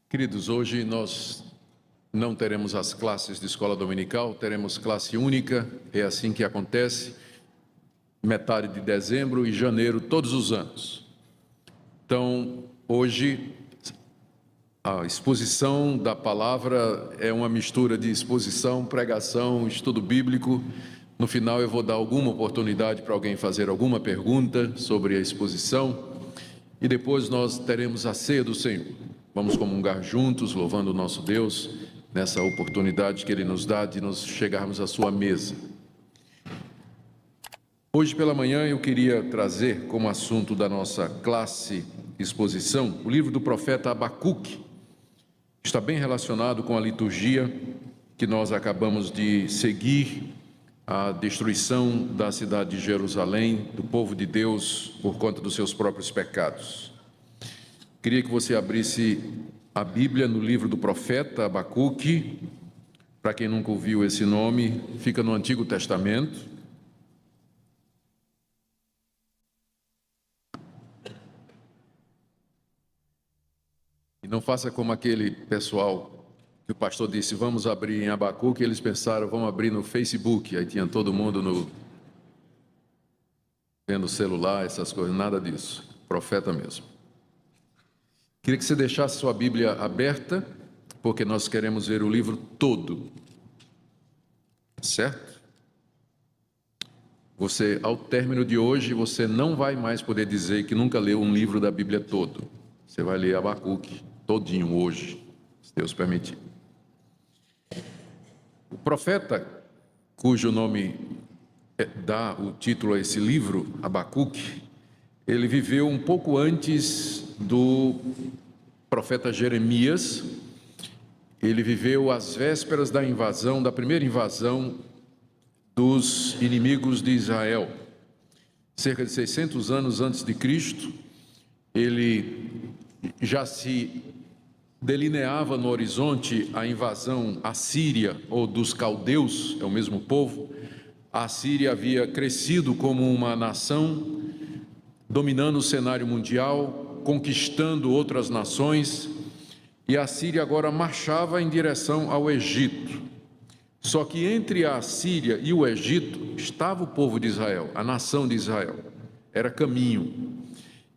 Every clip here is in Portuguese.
Queridos, hoje nós não teremos as classes de escola dominical, teremos classe única, é assim que acontece, metade de dezembro e janeiro, todos os anos. Então, hoje, a exposição da palavra é uma mistura de exposição, pregação, estudo bíblico. No final, eu vou dar alguma oportunidade para alguém fazer alguma pergunta sobre a exposição e depois nós teremos a ceia do Senhor. Vamos comungar juntos, louvando o nosso Deus, nessa oportunidade que Ele nos dá de nos chegarmos à sua mesa. Hoje pela manhã eu queria trazer como assunto da nossa classe exposição o livro do profeta Abacuque. Está bem relacionado com a liturgia que nós acabamos de seguir, a destruição da cidade de Jerusalém, do povo de Deus, por conta dos seus próprios pecados. Queria que você abrisse a Bíblia no livro do profeta Abacuque. Para quem nunca ouviu esse nome, fica no Antigo Testamento. E não faça como aquele pessoal que o pastor disse, vamos abrir em Abacuque, eles pensaram, vamos abrir no Facebook, aí tinha todo mundo vendo celular, essas coisas, nada disso, profeta mesmo. Queria que você deixasse sua Bíblia aberta, porque nós queremos ver o livro todo, certo? Você, ao término de hoje, você não vai mais poder dizer que nunca leu um livro da Bíblia todo. Você vai ler Abacuque todinho hoje, se Deus permitir. O profeta, cujo nome dá o título a esse livro, Abacuque, ele viveu um pouco antes do profeta Jeremias. Ele viveu às vésperas da invasão, da primeira invasão dos inimigos de Israel. Cerca de 600 anos antes de Cristo, ele já se delineava no horizonte a invasão assíria ou dos caldeus, é o mesmo povo. A Assíria havia crescido como uma nação, dominando o cenário mundial, conquistando outras nações, e a Síria agora marchava em direção ao Egito. Só que entre a Síria e o Egito estava o povo de Israel, a nação de Israel, era caminho.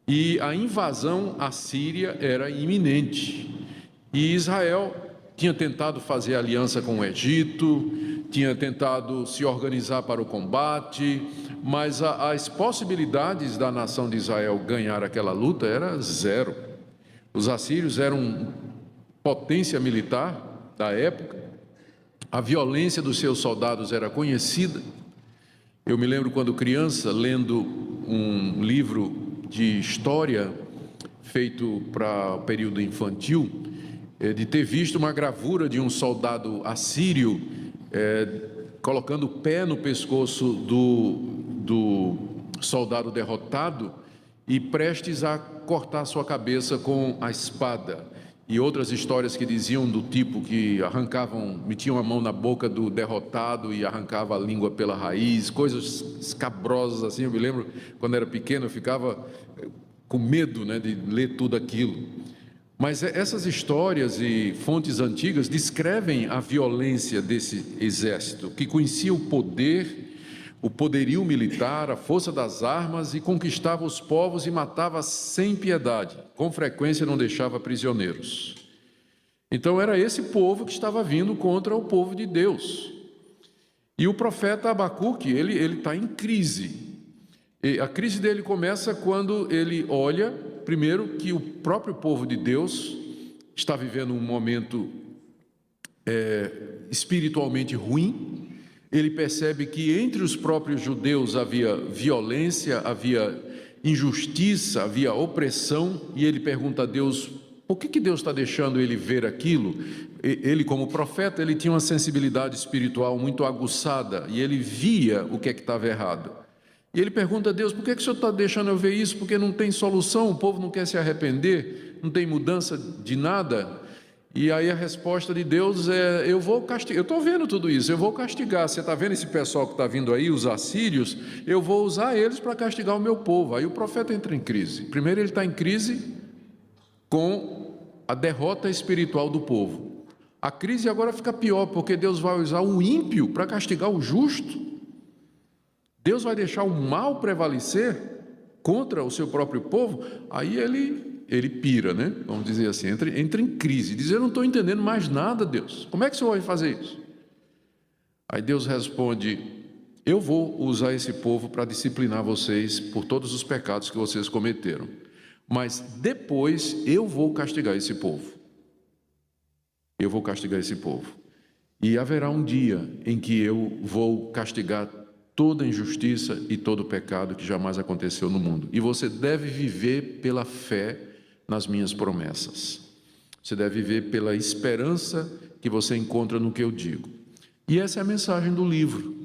E a invasão assíria era iminente. E Israel tinha tentado fazer aliança com o Egito, tinha tentado se organizar para o combate, mas as possibilidades da nação de Israel ganhar aquela luta era zero. Os assírios eram potência militar da época, a violência dos seus soldados era conhecida. Eu me lembro quando criança, lendo um livro de história feito para o período infantil, de ter visto uma gravura de um soldado assírio colocando o pé no pescoço do soldado derrotado e prestes a cortar sua cabeça com a espada. E outras histórias que diziam do tipo que metiam a mão na boca do derrotado e arrancava a língua pela raiz, coisas escabrosas assim. Eu me lembro, quando era pequeno, eu ficava com medo, de ler tudo aquilo. Mas essas histórias e fontes antigas descrevem a violência desse exército, que conhecia o poderio militar, a força das armas e conquistava os povos e matava sem piedade. Com frequência não deixava prisioneiros. Então era esse povo que estava vindo contra o povo de Deus. E o profeta Abacuque, ele está em crise. E a crise dele começa quando ele olha, primeiro, que o próprio povo de Deus está vivendo um momento espiritualmente ruim. Ele percebe que entre os próprios judeus havia violência, havia injustiça, havia opressão, e ele pergunta a Deus, por que Deus está deixando ele ver aquilo? Ele, como profeta, ele tinha uma sensibilidade espiritual muito aguçada, e ele via o que é que estava errado. E ele pergunta a Deus, por que o Senhor está deixando eu ver isso? Porque não tem solução, o povo não quer se arrepender, não tem mudança de nada. E aí a resposta de Deus é, eu vou castigar, eu estou vendo tudo isso, eu vou castigar. Você está vendo esse pessoal que está vindo aí, os assírios? Eu vou usar eles para castigar o meu povo. Aí o profeta entra em crise. Primeiro ele está em crise com a derrota espiritual do povo. A crise agora fica pior, porque Deus vai usar o ímpio para castigar o justo. Deus vai deixar o mal prevalecer contra o seu próprio povo. Aí ele pira, né? Vamos dizer assim, entra em crise, diz: eu não estou entendendo mais nada, Deus. Como é que o Senhor vai fazer isso? Aí Deus responde: eu vou usar esse povo para disciplinar vocês por todos os pecados que vocês cometeram. Mas depois eu vou castigar esse povo. Eu vou castigar esse povo. E haverá um dia em que eu vou castigar toda injustiça e todo pecado que jamais aconteceu no mundo. E você deve viver pela fé nas minhas promessas. Você deve viver pela esperança que você encontra no que eu digo. E essa é a mensagem do livro.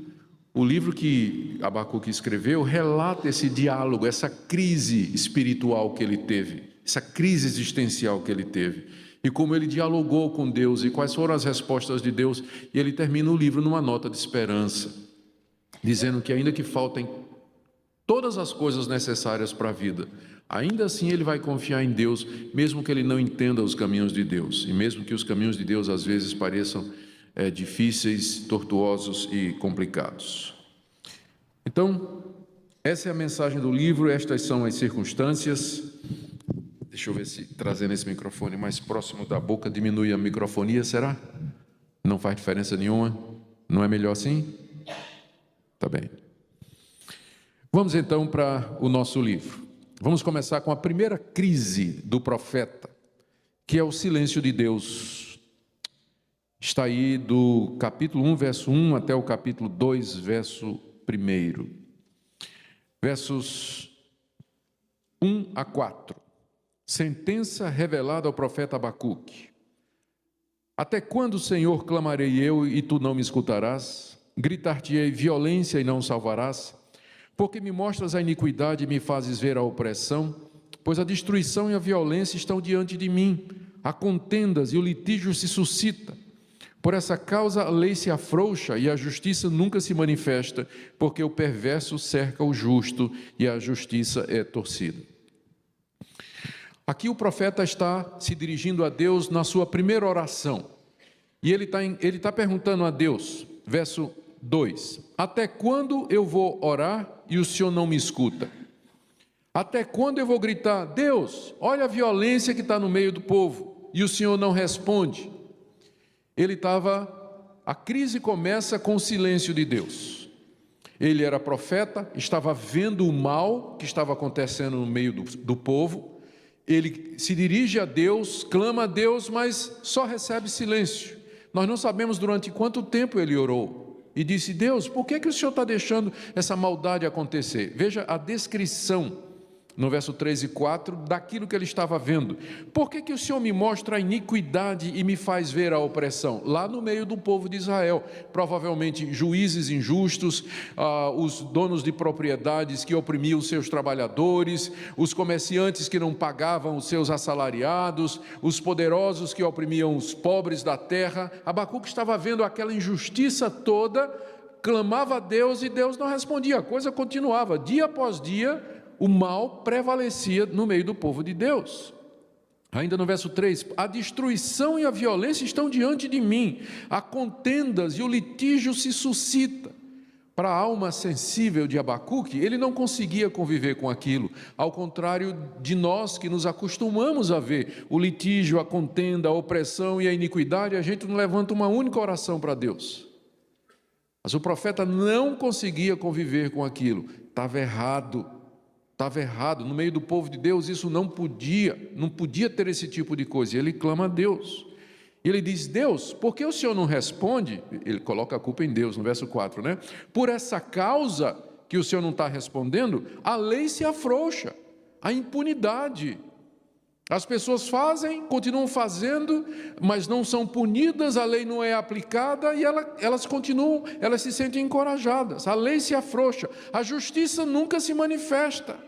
O livro que Abacuque escreveu relata esse diálogo, essa crise espiritual que ele teve, essa crise existencial que ele teve, e como ele dialogou com Deus, e quais foram as respostas de Deus. E ele termina o livro numa nota de esperança, dizendo que ainda que faltem todas as coisas necessárias para a vida, ainda assim ele vai confiar em Deus, mesmo que ele não entenda os caminhos de Deus, e mesmo que os caminhos de Deus às vezes pareçam difíceis, tortuosos e complicados. Então, essa é a mensagem do livro, estas são as circunstâncias. Deixa eu ver se trazendo esse microfone mais próximo da boca diminui a microfonia, será? Não faz diferença nenhuma? Não é melhor assim? Tá bem. Vamos então para o nosso livro. Vamos começar com a primeira crise do profeta, que é o silêncio de Deus. Está aí do capítulo 1, verso 1 até o capítulo 2, verso 1. Versos 1 a 4. Sentença revelada ao profeta Abacuque. Até quando, Senhor, clamarei eu e tu não me escutarás? Gritar-te-ei violência e não salvarás? Porque me mostras a iniquidade e me fazes ver a opressão? Pois a destruição e a violência estão diante de mim, há contendas e o litígio se suscita. Por essa causa a lei se afrouxa e a justiça nunca se manifesta, porque o perverso cerca o justo e a justiça é torcida. Aqui o profeta está se dirigindo a Deus na sua primeira oração. E ele está perguntando a Deus, verso 2: até quando eu vou orar e o Senhor não me escuta? Até quando eu vou gritar: Deus, olha a violência que está no meio do povo, e o Senhor não responde? A crise começa com o silêncio de Deus. Ele era profeta, estava vendo o mal que estava acontecendo no meio do povo. Ele se dirige a Deus, clama a Deus, mas só recebe silêncio. Nós não sabemos durante quanto tempo ele orou. E disse: Deus, por que o Senhor está deixando essa maldade acontecer? Veja a descrição no verso 3 e 4, daquilo que ele estava vendo. Por que o Senhor me mostra a iniquidade e me faz ver a opressão? Lá no meio do povo de Israel, provavelmente juízes injustos, os donos de propriedades que oprimiam os seus trabalhadores, os comerciantes que não pagavam os seus assalariados, os poderosos que oprimiam os pobres da terra. Abacuque estava vendo aquela injustiça toda, clamava a Deus e Deus não respondia, a coisa continuava, dia após dia. O mal prevalecia no meio do povo de Deus. Ainda no verso 3, a destruição e a violência estão diante de mim, há contendas e o litígio se suscita. Para a alma sensível de Abacuque, ele não conseguia conviver com aquilo, ao contrário de nós que nos acostumamos a ver o litígio, a contenda, a opressão e a iniquidade, a gente não levanta uma única oração para Deus. Mas o profeta não conseguia conviver com aquilo, estava errado, no meio do povo de Deus isso não podia ter esse tipo de coisa, e ele clama a Deus, e ele diz: Deus, por que o Senhor não responde? Ele coloca a culpa em Deus, no verso 4, né? Por essa causa que o Senhor não está respondendo, a lei se afrouxa, a impunidade, as pessoas fazem, continuam fazendo, mas não são punidas, a lei não é aplicada, e elas se sentem encorajadas, a lei se afrouxa, a justiça nunca se manifesta,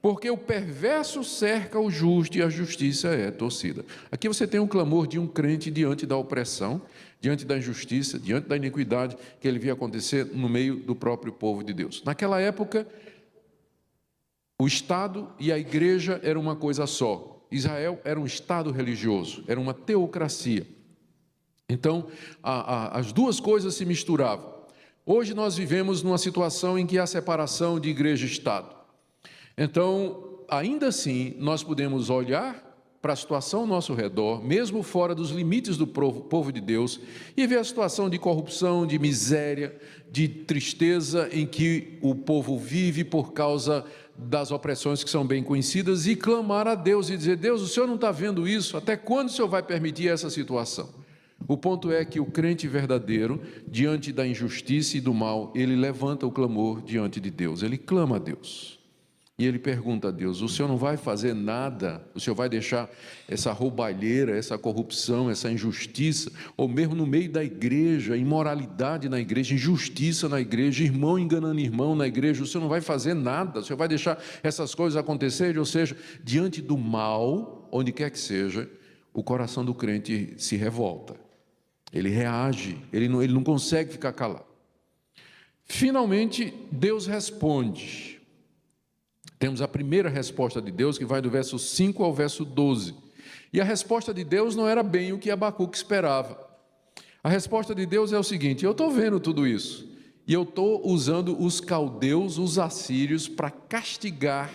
porque o perverso cerca o justo e a justiça é torcida. Aqui você tem um clamor de um crente diante da opressão, diante da injustiça, diante da iniquidade que ele via acontecer no meio do próprio povo de Deus. Naquela época, o Estado e a igreja eram uma coisa só. Israel era um estado religioso, era uma teocracia. Então, as duas coisas se misturavam. Hoje nós vivemos numa situação em que há separação de igreja e Estado. Então, ainda assim, nós podemos olhar para a situação ao nosso redor, mesmo fora dos limites do povo de Deus, e ver a situação de corrupção, de miséria, de tristeza em que o povo vive por causa das opressões que são bem conhecidas, e clamar a Deus e dizer: Deus, o Senhor não está vendo isso? Até quando o Senhor vai permitir essa situação? O ponto é que o crente verdadeiro, diante da injustiça e do mal, ele levanta o clamor diante de Deus, ele clama a Deus. E ele pergunta a Deus: o Senhor não vai fazer nada? O Senhor vai deixar essa roubalheira, essa corrupção, essa injustiça, ou mesmo no meio da igreja, imoralidade na igreja, injustiça na igreja, irmão enganando irmão na igreja, o Senhor não vai fazer nada? O Senhor vai deixar essas coisas acontecerem? Ou seja, diante do mal, onde quer que seja, o coração do crente se revolta, ele reage, ele não consegue ficar calado. Finalmente, Deus responde. Temos a primeira resposta de Deus, que vai do verso 5 ao verso 12. E a resposta de Deus não era bem o que Abacuque esperava. A resposta de Deus é o seguinte: eu estou vendo tudo isso, e eu estou usando os caldeus, os assírios, para castigar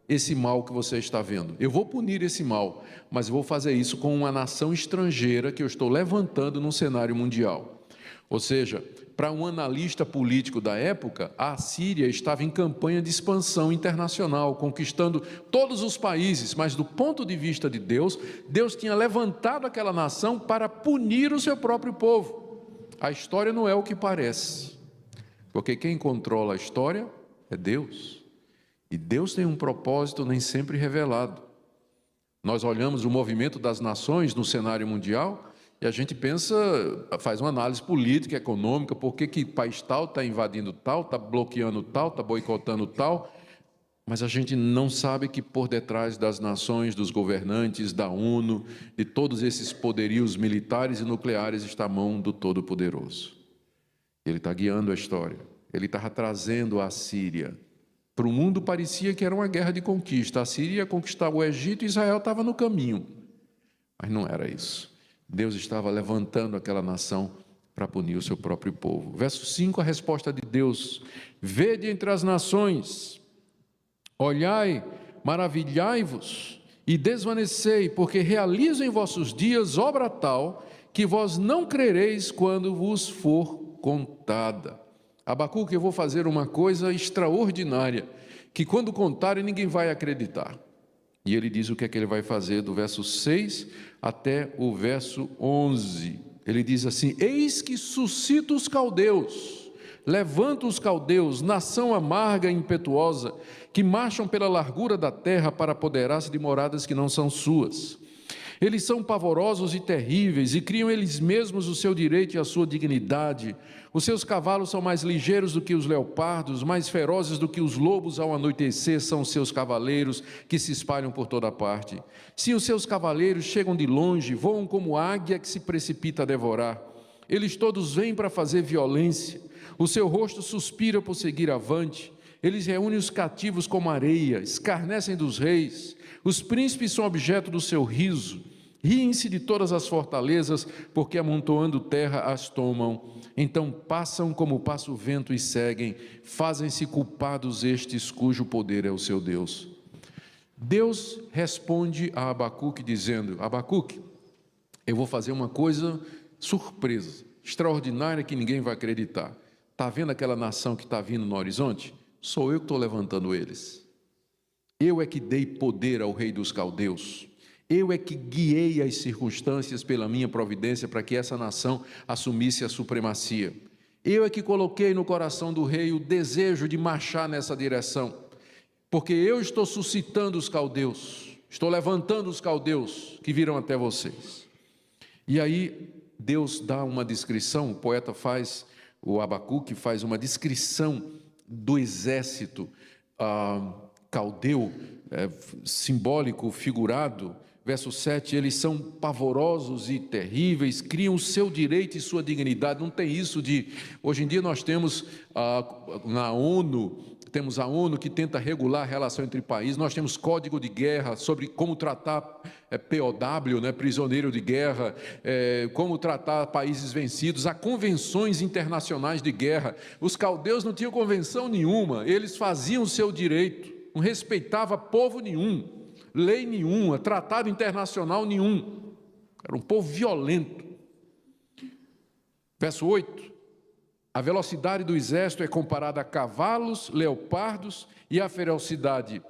esse mal que você está vendo. Eu vou punir esse mal, mas eu vou fazer isso com uma nação estrangeira que eu estou levantando no cenário mundial. Ou seja, para um analista político da época, a Assíria estava em campanha de expansão internacional, conquistando todos os países, mas do ponto de vista de Deus, Deus tinha levantado aquela nação para punir o seu próprio povo. A história não é o que parece, porque quem controla a história é Deus. E Deus tem um propósito nem sempre revelado. Nós olhamos o movimento das nações no cenário mundial e a gente pensa, faz uma análise política, econômica, por que país tal está invadindo tal, está bloqueando tal, está boicotando tal, mas a gente não sabe que por detrás das nações, dos governantes, da ONU, de todos esses poderios militares e nucleares está a mão do Todo-Poderoso. Ele está guiando a história, ele está trazendo a Síria. Para o mundo parecia que era uma guerra de conquista, a Síria ia conquistar o Egito e Israel estava no caminho, mas não era isso. Deus estava levantando aquela nação para punir o seu próprio povo. Verso 5, a resposta de Deus: vede entre as nações, olhai, maravilhai-vos e desvanecei, porque realizo em vossos dias obra tal, que vós não crereis quando vos for contada. Abacuque, eu vou fazer uma coisa extraordinária, que quando contarem ninguém vai acreditar. E ele diz o que é que ele vai fazer do verso 6 até o verso 11. Ele diz assim: eis que suscita os caldeus, levanta os caldeus, nação amarga e impetuosa, que marcham pela largura da terra para apoderar-se de moradas que não são suas. Eles são pavorosos e terríveis, e criam eles mesmos o seu direito e a sua dignidade. Os seus cavalos são mais ligeiros do que os leopardos, mais ferozes do que os lobos ao anoitecer são os seus cavaleiros, que se espalham por toda parte. Sim, os seus cavaleiros chegam de longe, voam como águia que se precipita a devorar. Eles todos vêm para fazer violência, o seu rosto suspira por seguir avante. Eles reúnem os cativos como areia, escarnecem dos reis, os príncipes são objeto do seu riso, riem-se de todas as fortalezas, porque amontoando terra as tomam. Então passam como passa o vento e seguem, fazem-se culpados estes cujo poder é o seu Deus. Deus responde a Abacuque dizendo: Abacuque, eu vou fazer uma coisa surpresa, extraordinária, que ninguém vai acreditar. Está vendo aquela nação que está vindo no horizonte? Sou eu que estou levantando eles. Eu é que dei poder ao rei dos caldeus. Eu é que guiei as circunstâncias pela minha providência para que essa nação assumisse a supremacia. Eu é que coloquei no coração do rei o desejo de marchar nessa direção, porque eu estou suscitando os caldeus, estou levantando os caldeus que virão até vocês. E aí Deus dá uma descrição, o poeta faz, o Abacuque faz uma descrição do exército caldeu, simbólico, figurado. Verso 7, eles são pavorosos e terríveis, criam o seu direito e sua dignidade. Não tem isso de... Hoje em dia nós temos na ONU temos a ONU que tenta regular a relação entre países, nós temos código de guerra sobre como tratar POW, né, prisioneiro de guerra, como tratar países vencidos, há convenções internacionais de guerra. Os caldeus não tinham convenção nenhuma, eles faziam o seu direito, não respeitava povo nenhum, lei nenhuma, tratado internacional nenhum, era um povo violento. Verso 8, a velocidade do exército é comparada a cavalos, leopardos, e a ferocidade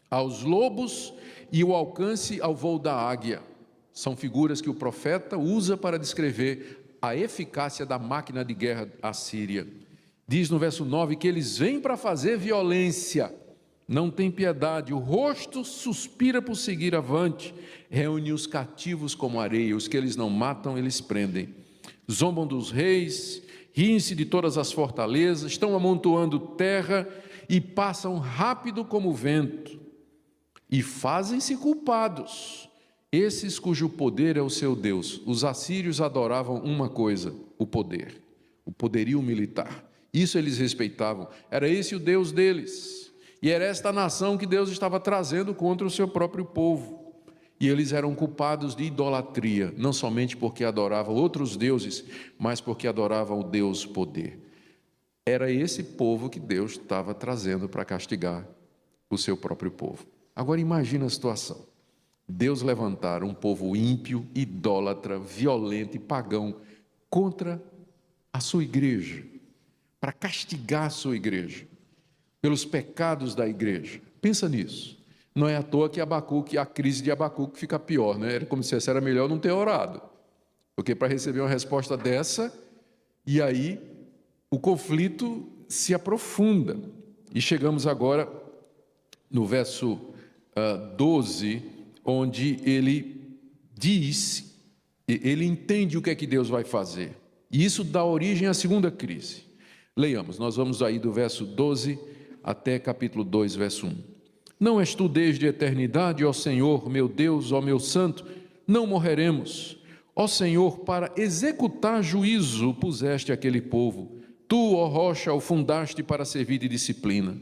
aos lobos e o alcance ao voo da águia. São figuras que o profeta usa para descrever a eficácia da máquina de guerra assíria. Diz no verso 9 que eles vêm para fazer violência, não tem piedade, o rosto suspira por seguir avante, reúne os cativos como areia, os que eles não matam, eles prendem. Zombam dos reis, riem-se de todas as fortalezas, estão amontoando terra e passam rápido como o vento. E fazem-se culpados, esses cujo poder é o seu Deus. Os assírios adoravam uma coisa, o poder, o poderio militar. Isso eles respeitavam, era esse o Deus deles. E era esta nação que Deus estava trazendo contra o seu próprio povo. E eles eram culpados de idolatria, não somente porque adoravam outros deuses, mas porque adoravam o Deus poder. Era esse povo que Deus estava trazendo para castigar o seu próprio povo. Agora imagina a situação. Deus levantar um povo ímpio, idólatra, violento e pagão contra a sua igreja, para castigar a sua igreja, pelos pecados da igreja. Pensa nisso. Não é à toa que a crise de Abacuque fica pior, né? Era como se era melhor não ter orado, porque para receber uma resposta dessa, e aí o conflito se aprofunda. E chegamos agora no verso 12, onde ele diz, ele entende o que é que Deus vai fazer. E isso dá origem à segunda crise. Leiamos, nós vamos aí do verso 12 até capítulo 2, verso 1. Não és tu desde a eternidade, ó Senhor, meu Deus, ó meu santo, não morreremos. Ó Senhor, para executar juízo puseste aquele povo. Tu, ó rocha, o fundaste para servir de disciplina.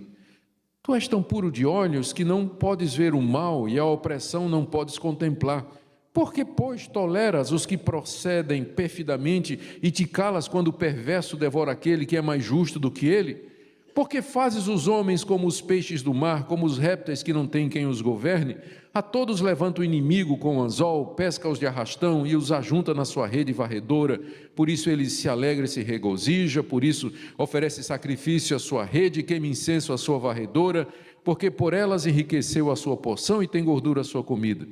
Tu és tão puro de olhos que não podes ver o mal e a opressão não podes contemplar. Por que, pois, toleras os que procedem perfidamente e te calas quando o perverso devora aquele que é mais justo do que ele? Porque fazes os homens como os peixes do mar, como os répteis que não têm quem os governe? A todos levanta o inimigo com o anzol, pesca-os de arrastão e os ajunta na sua rede varredora. Por isso ele se alegra e se regozija, por isso oferece sacrifício à sua rede, queima incenso à sua varredora, porque por elas enriqueceu a sua porção e tem gordura a sua comida.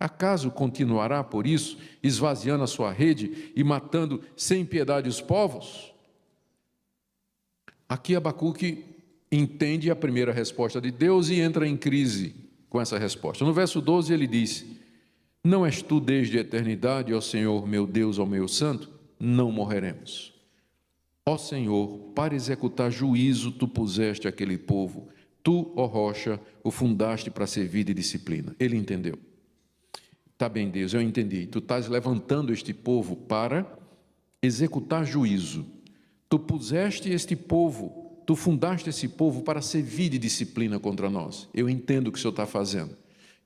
Acaso continuará por isso, esvaziando a sua rede e matando sem piedade os povos? Aqui Abacuque entende a primeira resposta de Deus e entra em crise com essa resposta. No verso 12 ele diz: não és tu desde a eternidade, ó Senhor, meu Deus, ó meu santo? Não morreremos. Ó Senhor, para executar juízo tu puseste aquele povo. Tu, ó rocha, o fundaste para servir de disciplina. Ele entendeu. Tá bem, Deus, eu entendi. Tu estás levantando este povo para executar juízo. Tu puseste este povo, tu fundaste esse povo para servir de disciplina contra nós. Eu entendo o que o Senhor está fazendo.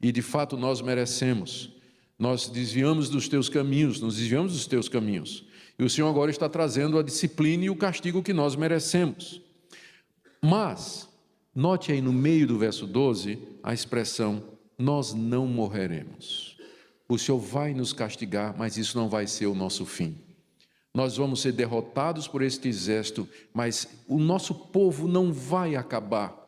E de fato nós merecemos. Nós desviamos dos teus caminhos, nos desviamos dos teus caminhos. E o Senhor agora está trazendo a disciplina e o castigo que nós merecemos. Mas, note aí no meio do verso 12, a expressão, nós não morreremos. O Senhor vai nos castigar, mas isso não vai ser o nosso fim. Nós vamos ser derrotados por este exército, mas o nosso povo não vai acabar.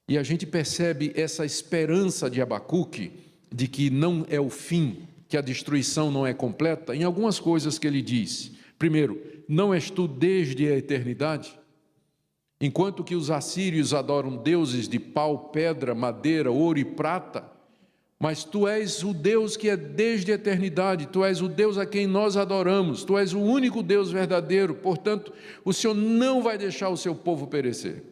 E a gente percebe essa esperança de Abacuque, de que não é o fim, que a destruição não é completa, em algumas coisas que ele diz. Primeiro, não és tu desde a eternidade? Enquanto que os assírios adoram deuses de pau, pedra, madeira, ouro e prata, mas tu és o Deus que é desde a eternidade, tu és o Deus a quem nós adoramos, tu és o único Deus verdadeiro, portanto, o Senhor não vai deixar o seu povo perecer.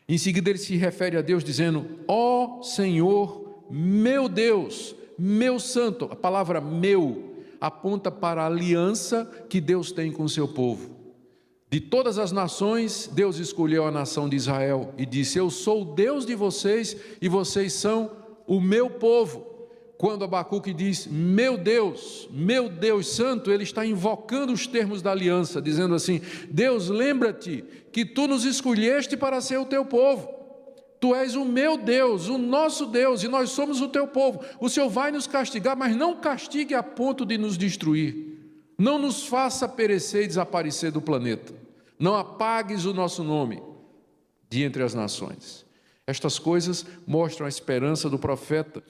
Em seguida ele se refere a Deus dizendo, ó Senhor, meu Deus, meu santo. A palavra meu aponta para a aliança que Deus tem com o seu povo. De todas as nações, Deus escolheu a nação de Israel e disse: eu sou o Deus de vocês e vocês são o meu povo. Quando Abacuque diz meu Deus santo, ele está invocando os termos da aliança, dizendo assim: Deus, lembra-te que tu nos escolheste para ser o teu povo. Tu és o meu Deus, o nosso Deus, e nós somos o teu povo. O Senhor vai nos castigar, mas não castigue a ponto de nos destruir. Não nos faça perecer e desaparecer do planeta. Não apagues o nosso nome de entre as nações. Estas coisas mostram a esperança do profeta,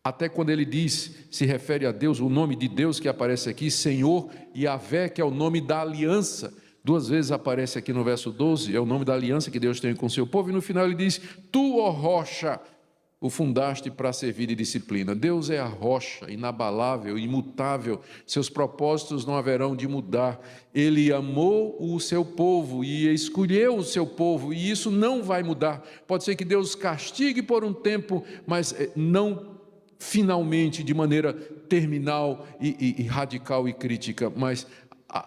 até quando ele diz, se refere a Deus, o nome de Deus que aparece aqui, Senhor, e Yahvé, que é o nome da aliança. 2 vezes aparece aqui no verso 12, é o nome da aliança que Deus tem com o seu povo, e no final ele diz: tu, ó rocha, o fundaste para servir de disciplina. Deus é a rocha, inabalável, imutável, seus propósitos não haverão de mudar. Ele amou o seu povo e escolheu o seu povo, e isso não vai mudar. Pode ser que Deus castigue por um tempo, mas não finalmente, de maneira terminal e radical e crítica, mas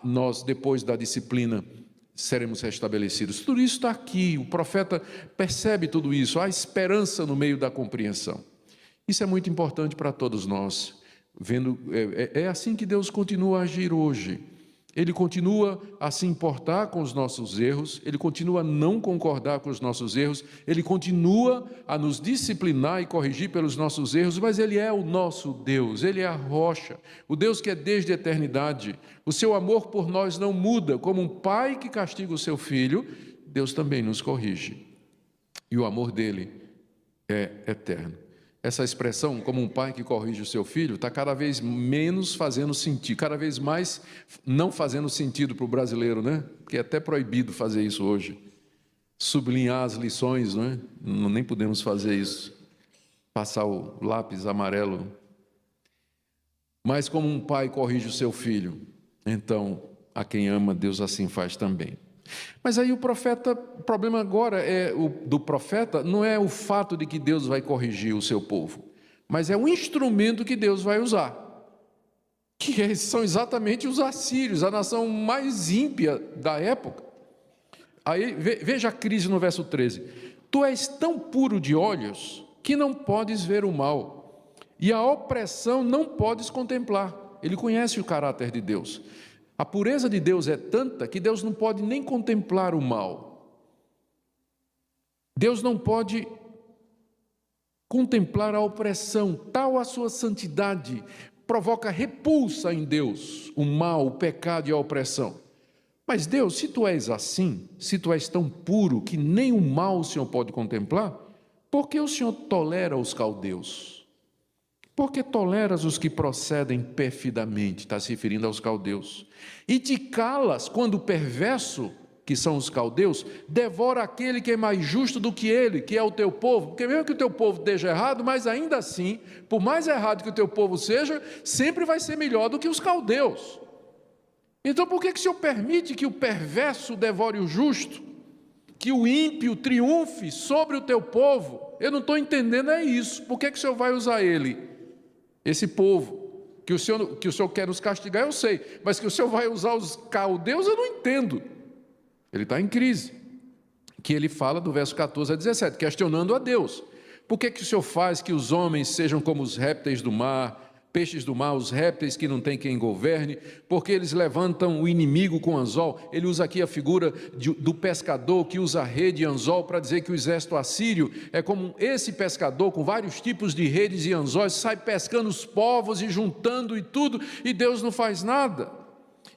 nós, depois da disciplina, seremos restabelecidos. Tudo isso está aqui, o profeta percebe tudo isso, há esperança no meio da compreensão. Isso é muito importante para todos nós. É assim que Deus continua a agir hoje. Ele continua a se importar com os nossos erros, Ele continua a não concordar com os nossos erros, Ele continua a nos disciplinar e corrigir pelos nossos erros, mas Ele é o nosso Deus, Ele é a rocha, o Deus que é desde a eternidade. O seu amor por nós não muda, como um pai que castiga o seu filho, Deus também nos corrige. E o amor dele é eterno. Essa expressão, como um pai que corrige o seu filho, está cada vez menos fazendo sentido, cada vez mais não fazendo sentido para o brasileiro, né? Porque é até proibido fazer isso hoje. Sublinhar as lições, não é? Nem podemos fazer isso. Passar o lápis amarelo. Mas como um pai corrige o seu filho, então a quem ama, Deus assim faz também. Mas aí o problema agora do profeta não é o fato de que Deus vai corrigir o seu povo, mas é o instrumento que Deus vai usar, que são exatamente os assírios, a nação mais ímpia da época. Aí veja a crise no verso 13: tu és tão puro de olhos que não podes ver o mal, e a opressão não podes contemplar. Ele conhece o caráter de Deus. A pureza de Deus é tanta que Deus não pode nem contemplar o mal. Deus não pode contemplar a opressão, tal a sua santidade provoca repulsa em Deus, o mal, o pecado e a opressão. Mas Deus, se tu és assim, se tu és tão puro que nem o mal o Senhor pode contemplar, por que o Senhor tolera os caldeus? Por que toleras os que procedem perfidamente? Está se referindo aos caldeus. E te calas quando o perverso, que são os caldeus, devora aquele que é mais justo do que ele, que é o teu povo. Porque mesmo que o teu povo esteja errado, mas ainda assim, por mais errado que o teu povo seja, sempre vai ser melhor do que os caldeus. Então por que o Senhor permite que o perverso devore o justo? Que o ímpio triunfe sobre o teu povo? Eu não estou entendendo isso. Por que o Senhor vai usar ele? Esse povo, que o Senhor quer nos castigar, eu sei, mas que o Senhor vai usar os caldeus, eu não entendo. Ele está em crise, que ele fala do verso 14 a 17, questionando a Deus. Por que o Senhor faz que os homens sejam como os répteis do mar, peixes do mar, os répteis que não tem quem governe? Porque eles levantam o inimigo com anzol. Ele usa aqui a figura do pescador que usa rede e anzol para dizer que o exército assírio é como esse pescador com vários tipos de redes e anzóis, sai pescando os povos e juntando e tudo, e Deus não faz nada.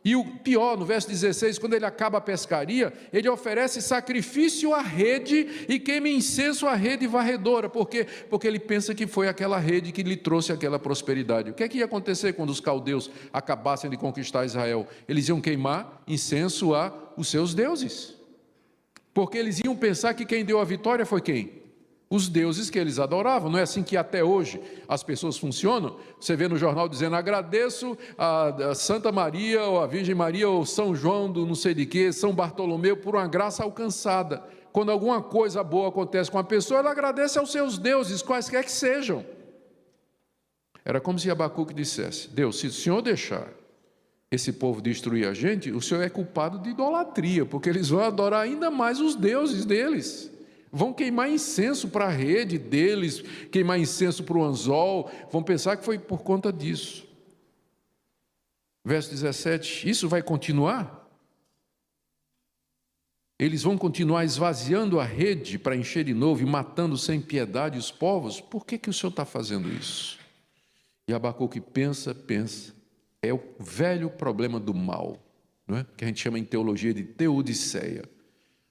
E o pior, no verso 16, quando ele acaba a pescaria, ele oferece sacrifício à rede e queima incenso à rede varredora. Por quê? Porque ele pensa que foi aquela rede que lhe trouxe aquela prosperidade. O que é que ia acontecer quando os caldeus acabassem de conquistar Israel? Eles iam queimar incenso a os seus deuses. Porque eles iam pensar que quem deu a vitória foi quem? Os deuses que eles adoravam. Não é assim que até hoje as pessoas funcionam? Você vê no jornal dizendo: agradeço a Santa Maria, ou a Virgem Maria, ou São João do não sei de quê, São Bartolomeu, por uma graça alcançada. Quando alguma coisa boa acontece com a pessoa, ela agradece aos seus deuses, quaisquer que sejam. Era como se Abacuque dissesse: Deus, se o Senhor deixar esse povo destruir a gente, o Senhor é culpado de idolatria, porque eles vão adorar ainda mais os deuses deles. Vão queimar incenso para a rede deles, queimar incenso para o anzol, vão pensar que foi por conta disso. Verso 17, isso vai continuar? Eles vão continuar esvaziando a rede para encher de novo e matando sem piedade os povos? Por que o Senhor está fazendo isso? E Abacuque pensa, é o velho problema do mal, não é? Que a gente chama em teologia de teodiceia.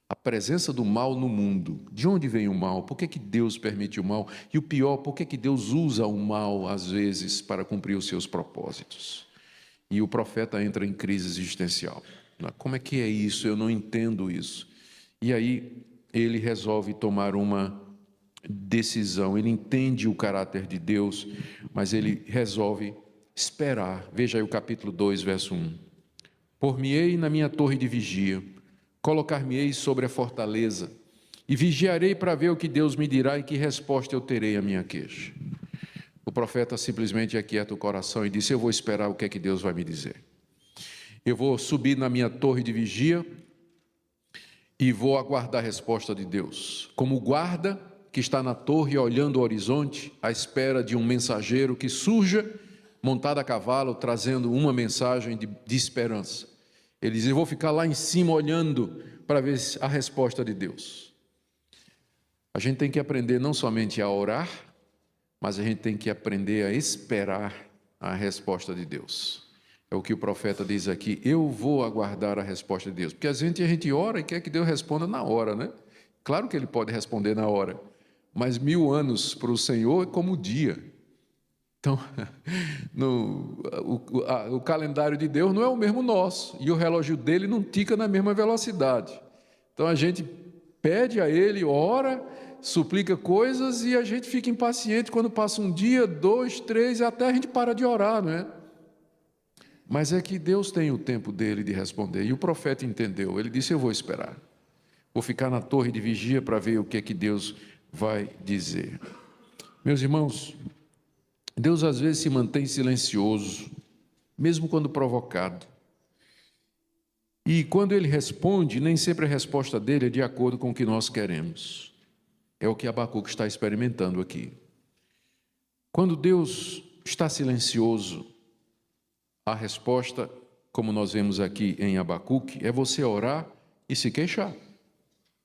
A presença do mal no mundo. De onde vem o mal? Por que Deus permite o mal? E o pior, por que Deus usa o mal, às vezes, para cumprir os seus propósitos? E o profeta entra em crise existencial. Como é que é isso? Eu não entendo isso. E aí ele resolve tomar uma decisão. Ele entende o caráter de Deus, mas ele resolve esperar. Veja aí o capítulo 2, verso 1. Por-me-ei na minha torre de vigia, colocar-me-ei sobre a fortaleza, e vigiarei para ver o que Deus me dirá e que resposta eu terei à minha queixa. O profeta simplesmente aquieta o coração e disse: eu vou esperar o que é que Deus vai me dizer. Eu vou subir na minha torre de vigia e vou aguardar a resposta de Deus. Como guarda que está na torre olhando o horizonte, à espera de um mensageiro que surja, montado a cavalo, trazendo uma mensagem de esperança. Ele diz: eu vou ficar lá em cima olhando para ver a resposta de Deus. A gente tem que aprender não somente a orar, mas a gente tem que aprender a esperar a resposta de Deus. É o que o profeta diz aqui: eu vou aguardar a resposta de Deus. Porque às vezes a gente ora e quer que Deus responda na hora, né? Claro que Ele pode responder na hora, mas 1000 anos para o Senhor é como o dia. Então, o calendário de Deus não é o mesmo nosso, e o relógio dele não tica na mesma velocidade. Então a gente pede a Ele, ora, suplica coisas, e a gente fica impaciente quando passa um dia, 2, 3, e até a gente para de orar, não é? Mas é que Deus tem o tempo dele de responder, e o profeta entendeu. Ele disse: eu vou esperar, vou ficar na torre de vigia para ver o que é que Deus vai dizer. Meus irmãos, Deus às vezes se mantém silencioso, mesmo quando provocado. E quando Ele responde, nem sempre a resposta dele é de acordo com o que nós queremos. É o que Abacuque está experimentando aqui. Quando Deus está silencioso, a resposta, como nós vemos aqui em Abacuque, é você orar e se queixar.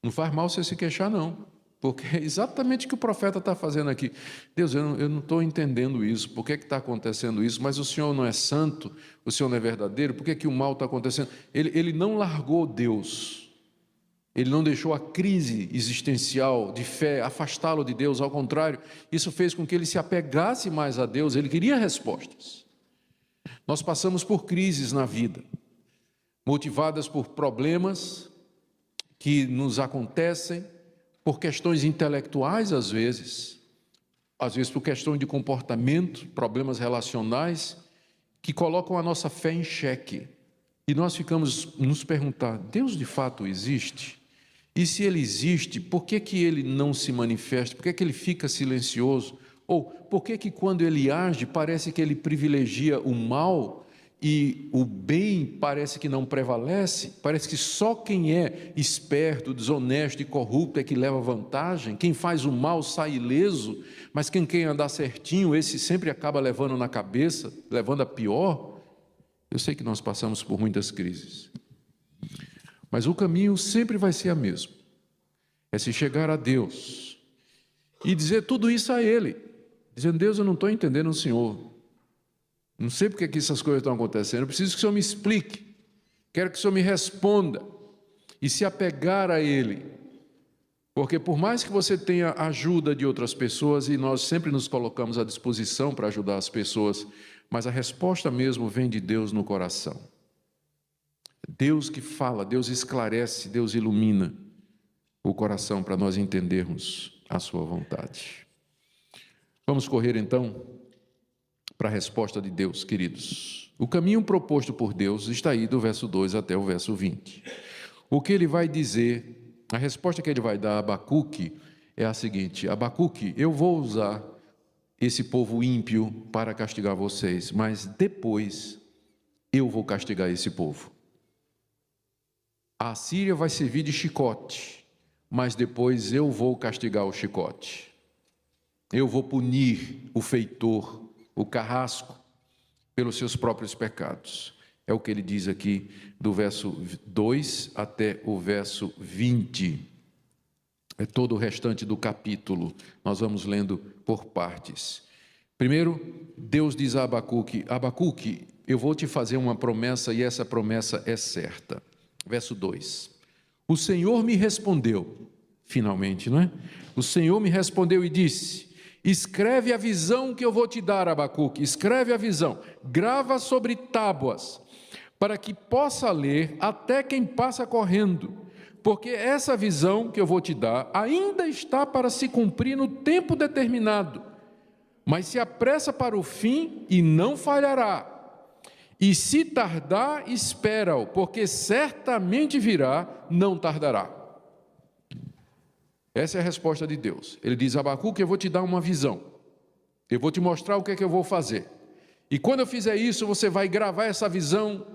Não faz mal você se queixar, não. Porque é exatamente o que o profeta está fazendo aqui. Deus, eu não estou entendendo isso. Por que está acontecendo isso? Mas o Senhor não é santo? O Senhor não é verdadeiro? Por que o mal está acontecendo? Ele não largou Deus. Ele não deixou a crise existencial de fé afastá-lo de Deus. Ao contrário, isso fez com que ele se apegasse mais a Deus. Ele queria respostas. Nós passamos por crises na vida, motivadas por problemas que nos acontecem, por questões intelectuais às vezes por questão de comportamento, problemas relacionais, que colocam a nossa fé em xeque. E nós ficamos nos perguntar: Deus de fato existe? E se Ele existe, por que Ele não se manifesta? Por que Ele fica silencioso? Ou por que quando Ele age parece que Ele privilegia o mal e o bem parece que não prevalece? Parece que só quem é esperto, desonesto e corrupto é que leva vantagem. Quem faz o mal sai ileso, mas quem andar certinho, esse sempre acaba levando na cabeça, levando a pior. Eu sei que nós passamos por muitas crises, mas o caminho sempre vai ser o mesmo. É se chegar a Deus e dizer tudo isso a Ele, dizendo: Deus, eu não estou entendendo o Senhor. Não sei porque que essas coisas estão acontecendo. Eu preciso que o Senhor me explique. Quero que o Senhor me responda. E se apegar a Ele. Porque por mais que você tenha ajuda de outras pessoas, e nós sempre nos colocamos à disposição para ajudar as pessoas, mas a resposta mesmo vem de Deus no coração. Deus que fala, Deus esclarece, Deus ilumina o coração para nós entendermos a sua vontade. Vamos correr então para a resposta de Deus, queridos. O caminho proposto por Deus está aí do verso 2 até o verso 20. O que Ele vai dizer, a resposta que Ele vai dar a Abacuque é a seguinte: Abacuque, eu vou usar esse povo ímpio para castigar vocês, mas depois eu vou castigar esse povo. A Síria vai servir de chicote, mas depois eu vou castigar o chicote. Eu vou punir o feitor, o carrasco, pelos seus próprios pecados. É o que ele diz aqui do verso 2 até o verso 20. É todo o restante do capítulo. Nós vamos lendo por partes. Primeiro, Deus diz a Abacuque: Abacuque, eu vou te fazer uma promessa e essa promessa é certa. Verso 2. O Senhor me respondeu, finalmente, não é? O Senhor me respondeu e disse: escreve a visão que eu vou te dar, Abacuque, escreve a visão, grava sobre tábuas, para que possa ler até quem passa correndo, porque essa visão que eu vou te dar ainda está para se cumprir no tempo determinado, mas se apressa para o fim e não falhará. E se tardar, espera-o, porque certamente virá, não tardará. Essa é a resposta de Deus. Ele diz: Abacuque, eu vou te dar uma visão. Eu vou te mostrar o que é que eu vou fazer. E quando eu fizer isso, você vai gravar essa visão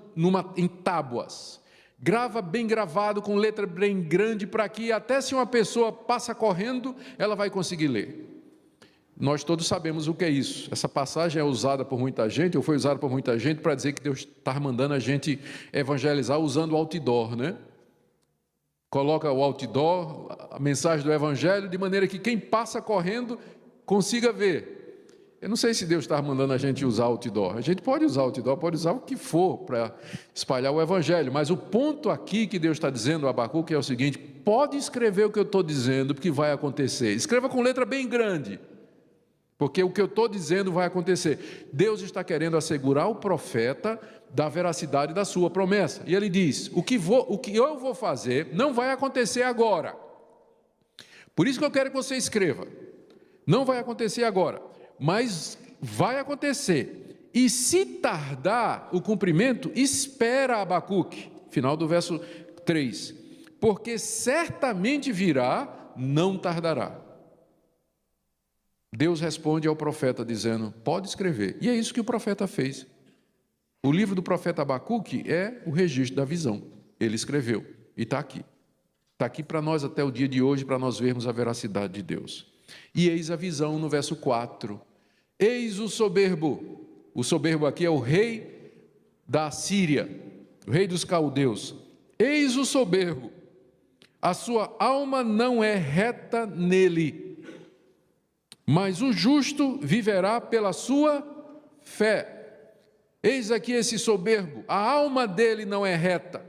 em tábuas. Grava bem gravado, com letra bem grande, para que até se uma pessoa passa correndo, ela vai conseguir ler. Nós todos sabemos o que é isso. Essa passagem é usada por muita gente, ou foi usada por muita gente, para dizer que Deus está mandando a gente evangelizar usando o outdoor, né? Coloca o outdoor, a mensagem do evangelho, de maneira que quem passa correndo consiga ver. Eu não sei se Deus está mandando a gente usar outdoor. A gente pode usar outdoor, pode usar o que for para espalhar o evangelho, mas o ponto aqui que Deus está dizendo a Abacuque é o seguinte: pode escrever o que eu estou dizendo, porque vai acontecer. Escreva com letra bem grande, porque o que eu estou dizendo vai acontecer. Deus está querendo assegurar o profeta da veracidade da sua promessa. E ele diz: o que eu vou fazer não vai acontecer agora. Por isso que eu quero que você escreva. Não vai acontecer agora, mas vai acontecer. E se tardar o cumprimento, espera, Abacuque. Final do verso 3. Porque certamente virá, não tardará. Deus responde ao profeta dizendo: pode escrever. E é isso que o profeta fez. O livro do profeta Abacuque é o registro da visão. Ele escreveu e está aqui. Está aqui para nós até o dia de hoje, para nós vermos a veracidade de Deus. E eis a visão no verso 4. Eis o soberbo aqui é o rei da Síria, o rei dos caldeus. Eis o soberbo, a sua alma não é reta nele, mas o justo viverá pela sua fé. Eis aqui esse soberbo, a alma dele não é reta.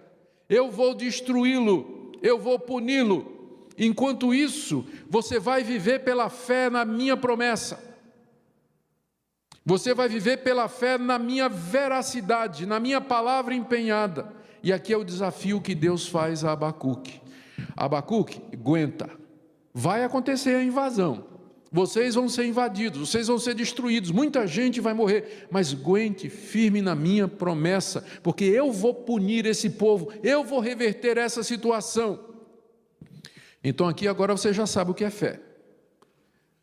Eu vou destruí-lo, eu vou puni-lo. Enquanto isso, você vai viver pela fé na minha promessa. Você vai viver pela fé na minha veracidade, na minha palavra empenhada. E aqui é o desafio que Deus faz a Abacuque. Abacuque, aguenta. Vai acontecer a invasão. Vocês vão ser invadidos, vocês vão ser destruídos, muita gente vai morrer, mas aguente firme na minha promessa, porque eu vou punir esse povo, eu vou reverter essa situação. Então aqui agora você já sabe o que é fé.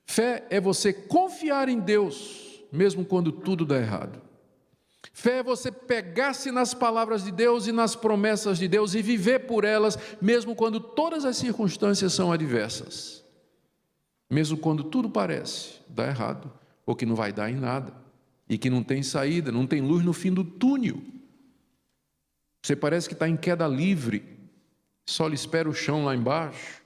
Fé é você confiar em Deus, mesmo quando tudo dá errado. Fé é você pegar-se nas palavras de Deus e nas promessas de Deus e viver por elas, mesmo quando todas as circunstâncias são adversas. Mesmo quando tudo parece dar errado, ou que não vai dar em nada, e que não tem saída, não tem luz no fim do túnel. Você parece que está em queda livre, só lhe espera o chão lá embaixo.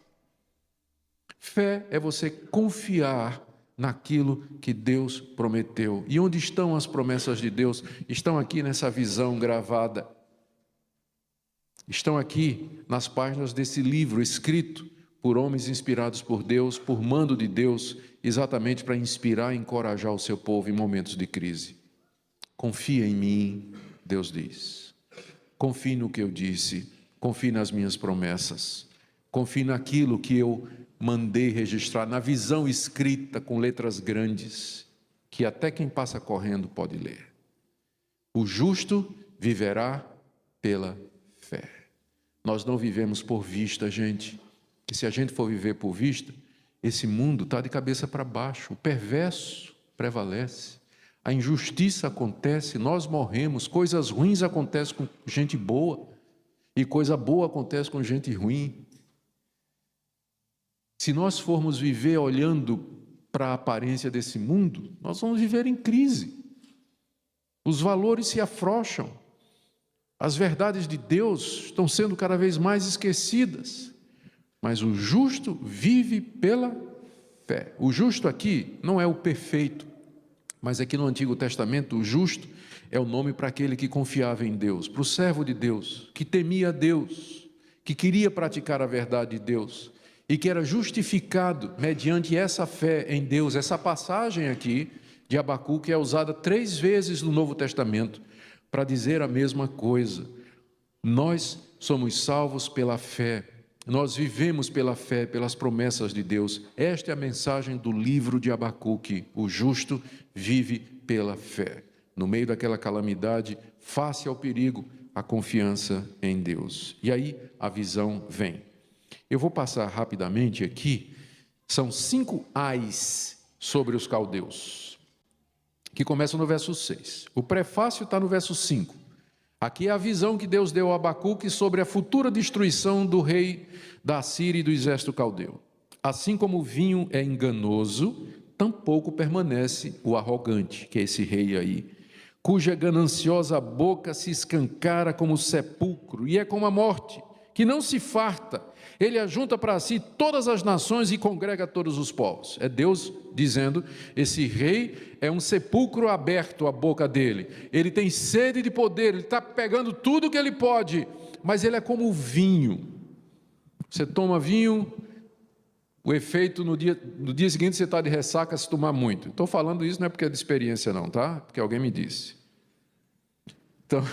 Fé é você confiar naquilo que Deus prometeu. E onde estão as promessas de Deus? Estão aqui nessa visão gravada. Estão aqui nas páginas desse livro escrito por homens inspirados por Deus, por mando de Deus, exatamente para inspirar e encorajar o seu povo em momentos de crise. Confia em mim, Deus diz. Confie no que eu disse, confie nas minhas promessas, confie naquilo que eu mandei registrar, na visão escrita com letras grandes, que até quem passa correndo pode ler. O justo viverá pela fé. Nós não vivemos por vista, gente. Que se a gente for viver por vista, esse mundo está de cabeça para baixo, o perverso prevalece, a injustiça acontece, nós morremos, coisas ruins acontecem com gente boa, e coisa boa acontece com gente ruim. Se nós formos viver olhando para a aparência desse mundo, nós vamos viver em crise. Os valores se afrouxam, as verdades de Deus estão sendo cada vez mais esquecidas, mas o justo vive pela fé. O justo aqui não é o perfeito, mas aqui no Antigo Testamento o justo é o nome para aquele que confiava em Deus, para o servo de Deus, que temia Deus, que queria praticar a verdade de Deus e que era justificado mediante essa fé em Deus. Essa passagem aqui de Abacuque é usada 3 vezes no Novo Testamento para dizer a mesma coisa. Nós somos salvos pela fé, nós vivemos pela fé, pelas promessas de Deus. Esta é a mensagem do livro de Abacuque. O justo vive pela fé. No meio daquela calamidade, face ao perigo, a confiança em Deus. E aí a visão vem. Eu vou passar rapidamente aqui, são 5 ais sobre os caldeus, que começam no verso 6. O prefácio está no verso 5. Aqui é a visão que Deus deu a Abacuque sobre a futura destruição do rei da Síria e do exército caldeu. Assim como o vinho é enganoso, tampouco permanece o arrogante, que é esse rei aí, cuja gananciosa boca se escancara como o sepulcro e é como a morte, que não se farta. Ele ajunta para si todas as nações e congrega todos os povos. É Deus dizendo, esse rei é um sepulcro aberto, a boca dele. Ele tem sede de poder, ele está pegando tudo que ele pode, mas ele é como o vinho. Você toma vinho, o efeito no dia seguinte você está de ressaca se tomar muito. Estou falando isso não é porque é de experiência não, tá? Porque alguém me disse. Então...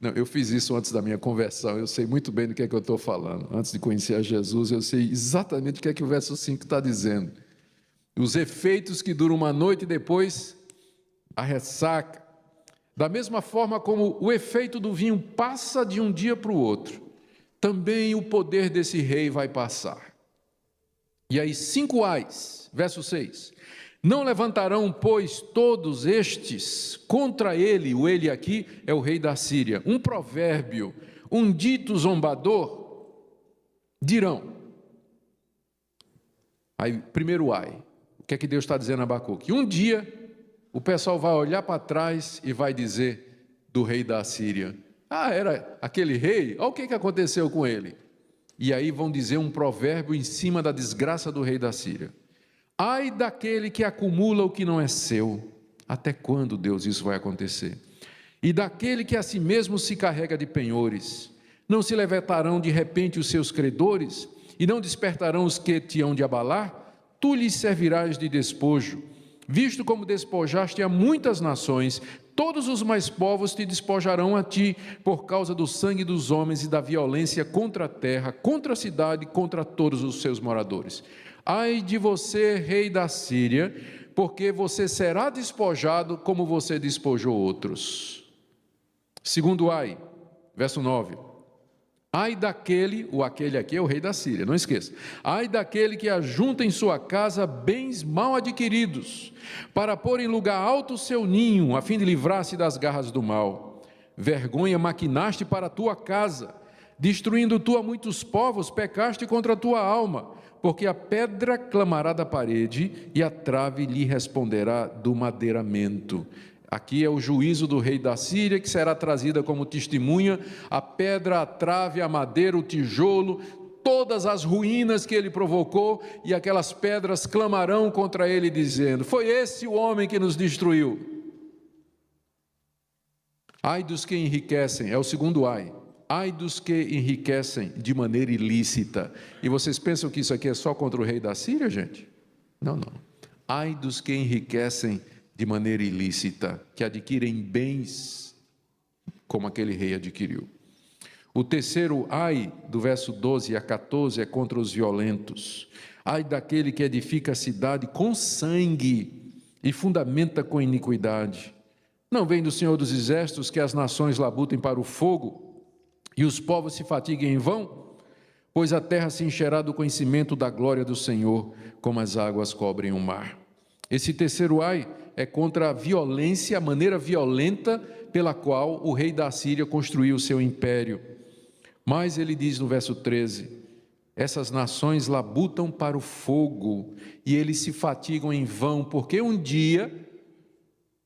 Não, eu fiz isso antes da minha conversão, eu sei muito bem do que é que eu estou falando. Antes de conhecer a Jesus, eu sei exatamente o que é que o verso 5 está dizendo. Os efeitos que duram uma noite e depois a ressaca. Da mesma forma como o efeito do vinho passa de um dia para o outro, também o poder desse rei vai passar. E aí 5 ais, verso 6. Não levantarão, pois, todos estes contra ele, o ele aqui é o rei da Síria, um provérbio, um dito zombador, dirão. Aí, primeiro ai, o que é que Deus está dizendo a Abacuque? Um dia, o pessoal vai olhar para trás e vai dizer do rei da Síria, era aquele rei, olha o que aconteceu com ele. E aí vão dizer um provérbio em cima da desgraça do rei da Síria. Ai daquele que acumula o que não é seu. Até quando, Deus, isso vai acontecer? E daquele que a si mesmo se carrega de penhores. Não se levantarão de repente os seus credores? E não despertarão os que te hão de abalar? Tu lhes servirás de despojo. Visto como despojaste a muitas nações, todos os mais povos te despojarão a ti, por causa do sangue dos homens e da violência contra a terra, contra a cidade, contra todos os seus moradores. Ai de você, rei da Síria, porque você será despojado como você despojou outros. Segundo ai, verso 9. Ai daquele, o aquele aqui é o rei da Síria, não esqueça. Ai daquele que ajunta em sua casa bens mal adquiridos, para pôr em lugar alto o seu ninho, a fim de livrar-se das garras do mal. Vergonha maquinaste para a tua casa, destruindo tu a muitos povos, pecaste contra a tua alma, porque a pedra clamará da parede e a trave lhe responderá do madeiramento. Aqui é o juízo do rei da Síria, que será trazida como testemunha, a pedra, a trave, a madeira, o tijolo, todas as ruínas que ele provocou, e aquelas pedras clamarão contra ele, dizendo, foi esse o homem que nos destruiu. Ai dos que enriquecem, é o segundo ai. Ai dos que enriquecem de maneira ilícita. E vocês pensam que isso aqui é só contra o rei da Síria, gente? Não, não. Ai dos que enriquecem de maneira ilícita, que adquirem bens como aquele rei adquiriu. O terceiro ai, do verso 12 a 14, é contra os violentos. Ai daquele que edifica a cidade com sangue e fundamenta com iniquidade. Não vem do Senhor dos Exércitos que as nações labutem para o fogo e os povos se fatiguem em vão? Pois a terra se encherá do conhecimento da glória do Senhor, como as águas cobrem o mar. Esse terceiro ai é contra a violência, a maneira violenta pela qual o rei da Assíria construiu o seu império. Mas ele diz no verso 13: essas nações labutam para o fogo e eles se fatigam em vão, porque um dia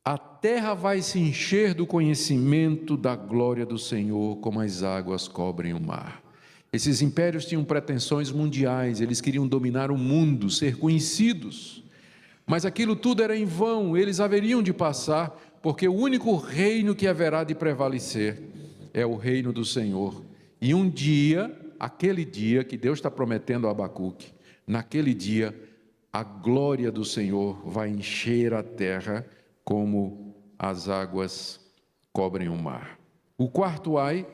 a terra vai se encher do conhecimento da glória do Senhor, como as águas cobrem o mar. Esses impérios tinham pretensões mundiais, eles queriam dominar o mundo, ser conhecidos. Mas aquilo tudo era em vão, eles haveriam de passar, porque o único reino que haverá de prevalecer é o reino do Senhor. E um dia, aquele dia que Deus está prometendo a Abacuque, naquele dia, a glória do Senhor vai encher a terra como as águas cobrem o mar. O quarto ai,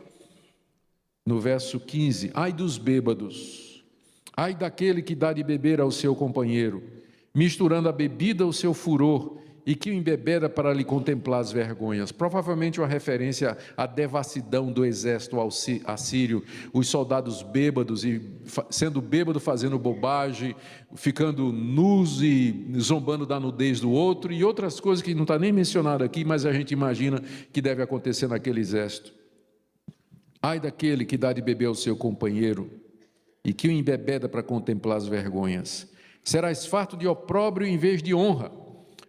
no verso 15: ai dos bêbados, ai daquele que dá de beber ao seu companheiro, misturando a bebida ao seu furor, e que o embebeda para lhe contemplar as vergonhas. Provavelmente uma referência à devassidão do exército assírio, os soldados bêbados, e sendo bêbado fazendo bobagem, ficando nus e zombando da nudez do outro, e outras coisas que não está nem mencionado aqui, mas a gente imagina que deve acontecer naquele exército. Ai daquele que dá de beber ao seu companheiro, e que o embebeda para contemplar as vergonhas. Serás farto de opróbrio em vez de honra.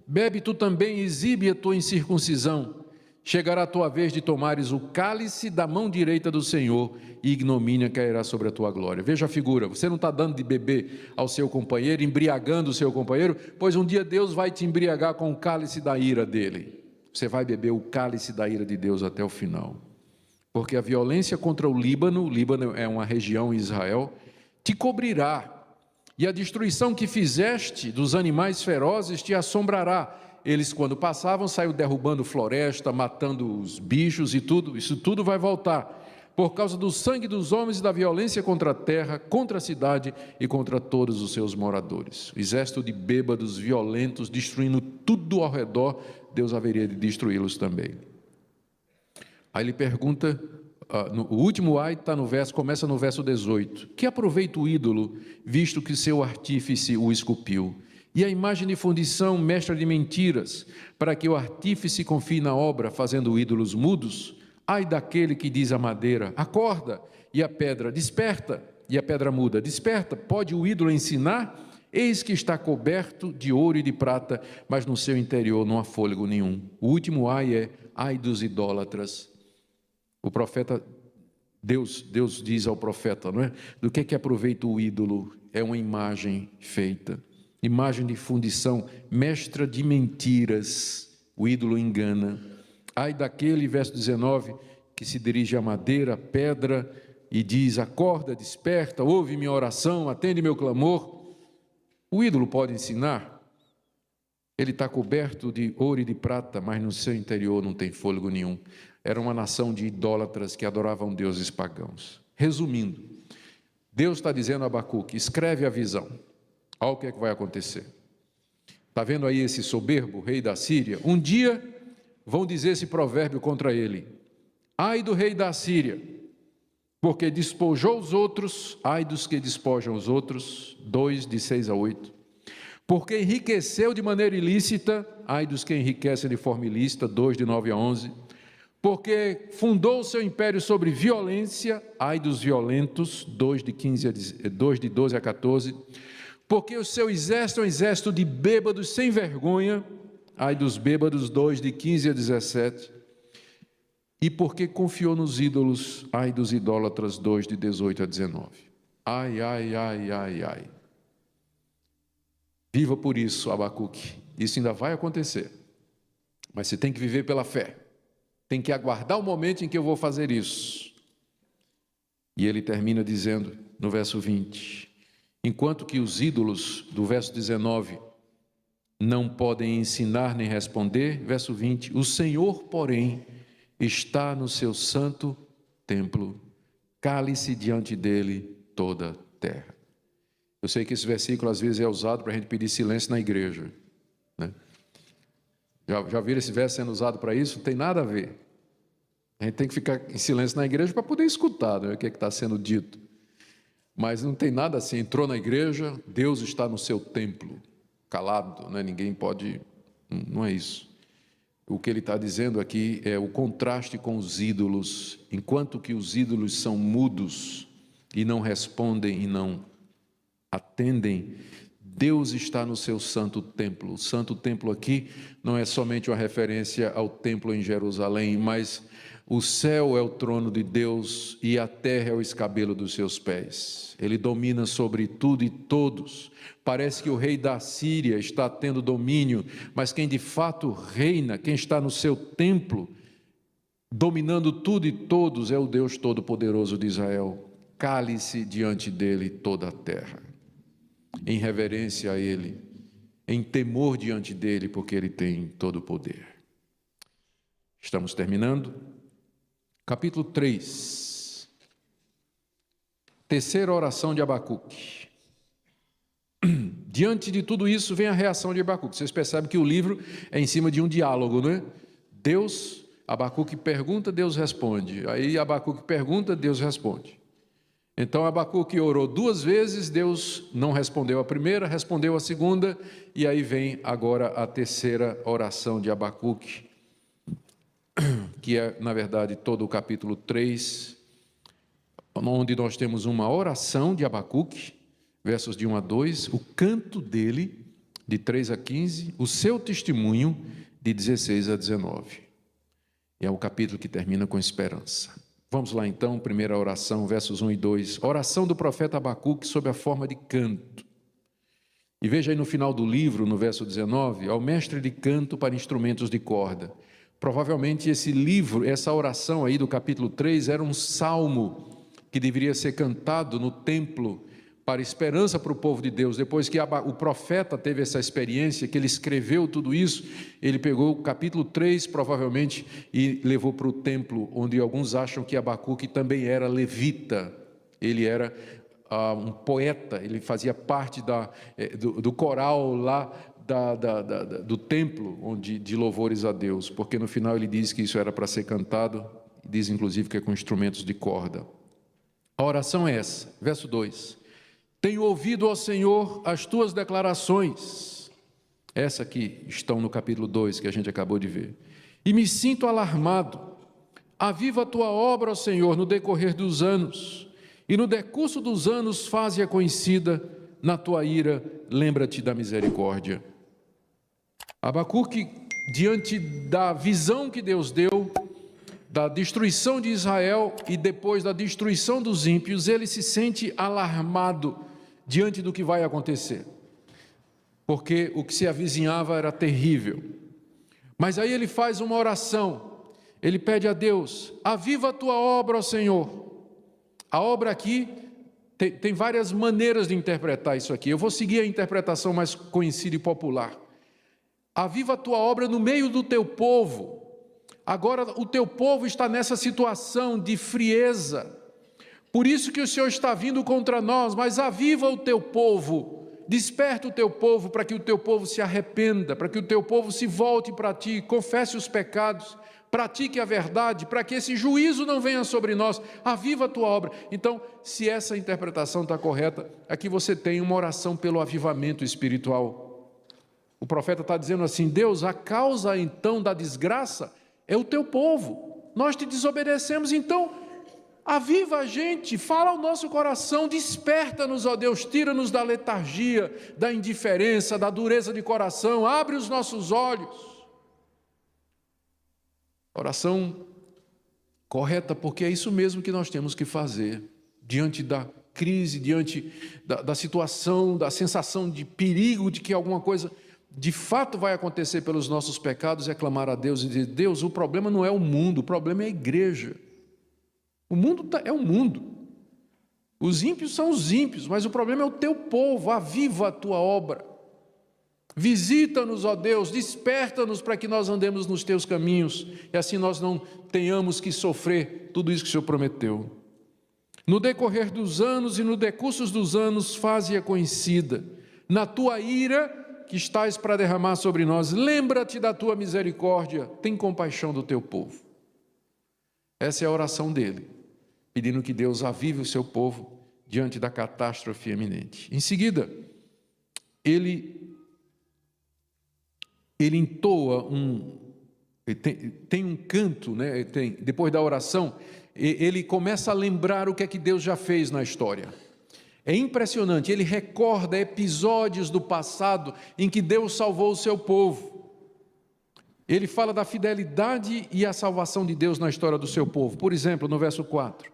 Bebe tu também e exibe a tua incircuncisão. Chegará a tua vez de tomares o cálice da mão direita do Senhor, e ignomínia cairá sobre a tua glória. Veja a figura, você não está dando de beber ao seu companheiro, embriagando o seu companheiro, pois um dia Deus vai te embriagar com o cálice da ira dele. Você vai beber o cálice da ira de Deus até o final. Porque a violência contra o Líbano é uma região em Israel, te cobrirá. E a destruição que fizeste dos animais ferozes te assombrará. Eles, quando passavam, saíram derrubando floresta, matando os bichos e tudo. Isso tudo vai voltar. Por causa do sangue dos homens e da violência contra a terra, contra a cidade e contra todos os seus moradores. Exército de bêbados, violentos, destruindo tudo ao redor, Deus haveria de destruí-los também. Aí ele pergunta... o último ai começa no verso 18. Que aproveita o ídolo, visto que seu artífice o esculpiu? E a imagem de fundição, mestra de mentiras, para que o artífice confie na obra, fazendo ídolos mudos? Ai daquele que diz à madeira, acorda, e a pedra, desperta, e a pedra muda, desperta, pode o ídolo ensinar? Eis que está coberto de ouro e de prata, mas no seu interior não há fôlego nenhum. O último ai é, ai dos idólatras. O profeta, Deus diz ao profeta, não é? Do que aproveita o ídolo? É uma imagem feita, imagem de fundição, mestra de mentiras, o ídolo engana. Ai daquele, verso 19, que se dirige à madeira, à pedra, e diz, acorda, desperta, ouve minha oração, atende meu clamor. O ídolo pode ensinar? Ele está coberto de ouro e de prata, mas no seu interior não tem fôlego nenhum. Era uma nação de idólatras que adoravam deuses pagãos. Resumindo, Deus está dizendo a Abacuque, escreve a visão. Olha o que é que vai acontecer. Está vendo aí esse soberbo, rei da Síria? Um dia vão dizer esse provérbio contra ele. Ai do rei da Síria, porque despojou os outros, ai dos que despojam os outros, 2, de 6 a 8. Porque enriqueceu de maneira ilícita, ai dos que enriquecem de forma ilícita, 2, de 9 a 11. Porque fundou o seu império sobre violência, ai dos violentos, 2, de 12 a 14. Porque o seu exército é um exército de bêbados sem vergonha, ai dos bêbados, 2, de 15 a 17. E porque confiou nos ídolos, ai dos idólatras, 2, de 18 a 19. Ai, ai, ai, ai, ai. Viva por isso, Abacuque. Isso ainda vai acontecer. Mas você tem que viver pela fé. Tem que aguardar o momento em que eu vou fazer isso. E ele termina dizendo, no verso 20, enquanto que os ídolos, do verso 19, não podem ensinar nem responder, verso 20, o Senhor, porém, está no seu santo templo, cale-se diante dele toda a terra. Eu sei que esse versículo às vezes é usado para a gente pedir silêncio na igreja, né? Já viram esse verso sendo usado para isso? Não tem nada a ver. A gente tem que ficar em silêncio na igreja para poder escutar, né, o que está sendo dito. Mas não tem nada assim, entrou na igreja, Deus está no seu templo. calado, né? Ninguém pode, não é isso. O que ele está dizendo aqui é o contraste com os ídolos. Enquanto que os ídolos são mudos e não respondem e não atendem, Deus está no seu santo templo. O santo templo aqui não é somente uma referência ao templo em Jerusalém, mas o céu é o trono de Deus e a terra é o escabelo dos seus pés. Ele domina sobre tudo e todos. Parece que o rei da Síria está tendo domínio, mas quem de fato reina, quem está no seu templo, dominando tudo e todos, é o Deus Todo-Poderoso de Israel. Cale-se diante dele toda a terra, em reverência a ele, em temor diante dele, porque ele tem todo o poder. Estamos terminando. Capítulo 3. Terceira oração de Abacuque. Diante de tudo isso vem a reação de Abacuque. Vocês percebem que o livro é em cima de um diálogo, não é? Abacuque pergunta, Deus responde. Aí Abacuque pergunta, Deus responde. Então Abacuque orou 2 vezes, Deus não respondeu a primeira, respondeu a segunda, e aí vem agora a terceira oração de Abacuque, que é, na verdade, todo o capítulo 3, onde nós temos uma oração de Abacuque, versos de 1 a 2, o canto dele, de 3 a 15, o seu testemunho, de 16 a 19. E é o capítulo que termina com esperança. Vamos lá então, primeira oração, versos 1 e 2. Oração do profeta Abacuque sob a forma de canto. E veja aí no final do livro, no verso 19, ao mestre de canto para instrumentos de corda. Provavelmente esse livro, essa oração aí do capítulo 3, era um salmo que deveria ser cantado no templo para esperança para o povo de Deus. Depois que o profeta teve essa experiência, que ele escreveu tudo isso, ele pegou o capítulo 3, provavelmente, e levou para o templo, onde alguns acham que Abacuque também era levita. Ele era um poeta, ele fazia parte do coral lá do templo de louvores a Deus, porque no final ele diz que isso era para ser cantado, diz inclusive que é com instrumentos de corda. A oração é essa, verso 2. Tenho ouvido, ó Senhor, as tuas declarações, essa que estão no capítulo 2, que a gente acabou de ver, e me sinto alarmado. Aviva a tua obra, ó Senhor, no decorrer dos anos, e no decurso dos anos faze-a conhecida. Na tua ira, lembra-te da misericórdia. Abacuque, diante da visão que Deus deu, da destruição de Israel e depois da destruição dos ímpios, ele se sente alarmado diante do que vai acontecer, porque o que se avizinhava era terrível. Mas aí ele faz uma oração, ele pede a Deus: aviva a tua obra, ó Senhor. A obra aqui tem várias maneiras de interpretar isso aqui. Eu vou seguir a interpretação mais conhecida e popular. Aviva a tua obra no meio do teu povo. Agora o teu povo está nessa situação de frieza, por isso que o Senhor está vindo contra nós, mas aviva o teu povo, desperta o teu povo para que o teu povo se arrependa, para que o teu povo se volte para ti, confesse os pecados, pratique a verdade, para que esse juízo não venha sobre nós. Aviva a tua obra. Então, se essa interpretação está correta, aqui você tem uma oração pelo avivamento espiritual. O profeta está dizendo assim: Deus, a causa então da desgraça é o teu povo, nós te desobedecemos, então aviva a gente, fala ao nosso coração, desperta-nos, ó Deus, tira-nos da letargia, da indiferença, da dureza de coração, abre os nossos olhos. Oração correta, porque é isso mesmo que nós temos que fazer, diante da crise, diante da situação, da sensação de perigo, de que alguma coisa de fato vai acontecer pelos nossos pecados, é clamar a Deus e dizer: Deus, o problema não é o mundo, o problema é a igreja. O mundo é o mundo, os ímpios são os ímpios, mas o problema é o teu povo. Aviva a tua obra, visita-nos, ó Deus, desperta-nos para que nós andemos nos teus caminhos, e assim nós não tenhamos que sofrer tudo isso que o Senhor prometeu. No decorrer dos anos e no decurso dos anos, faze-a conhecida. Na tua ira, que estás para derramar sobre nós, lembra-te da tua misericórdia, tem compaixão do teu povo. Essa é a oração dele, pedindo que Deus avive o seu povo diante da catástrofe iminente. Em seguida, ele ele entoa tem um canto, né? Depois da oração, ele começa a lembrar o que é que Deus já fez na história. É impressionante, ele recorda episódios do passado em que Deus salvou o seu povo. Ele fala da fidelidade e a salvação de Deus na história do seu povo. Por exemplo, no verso 4,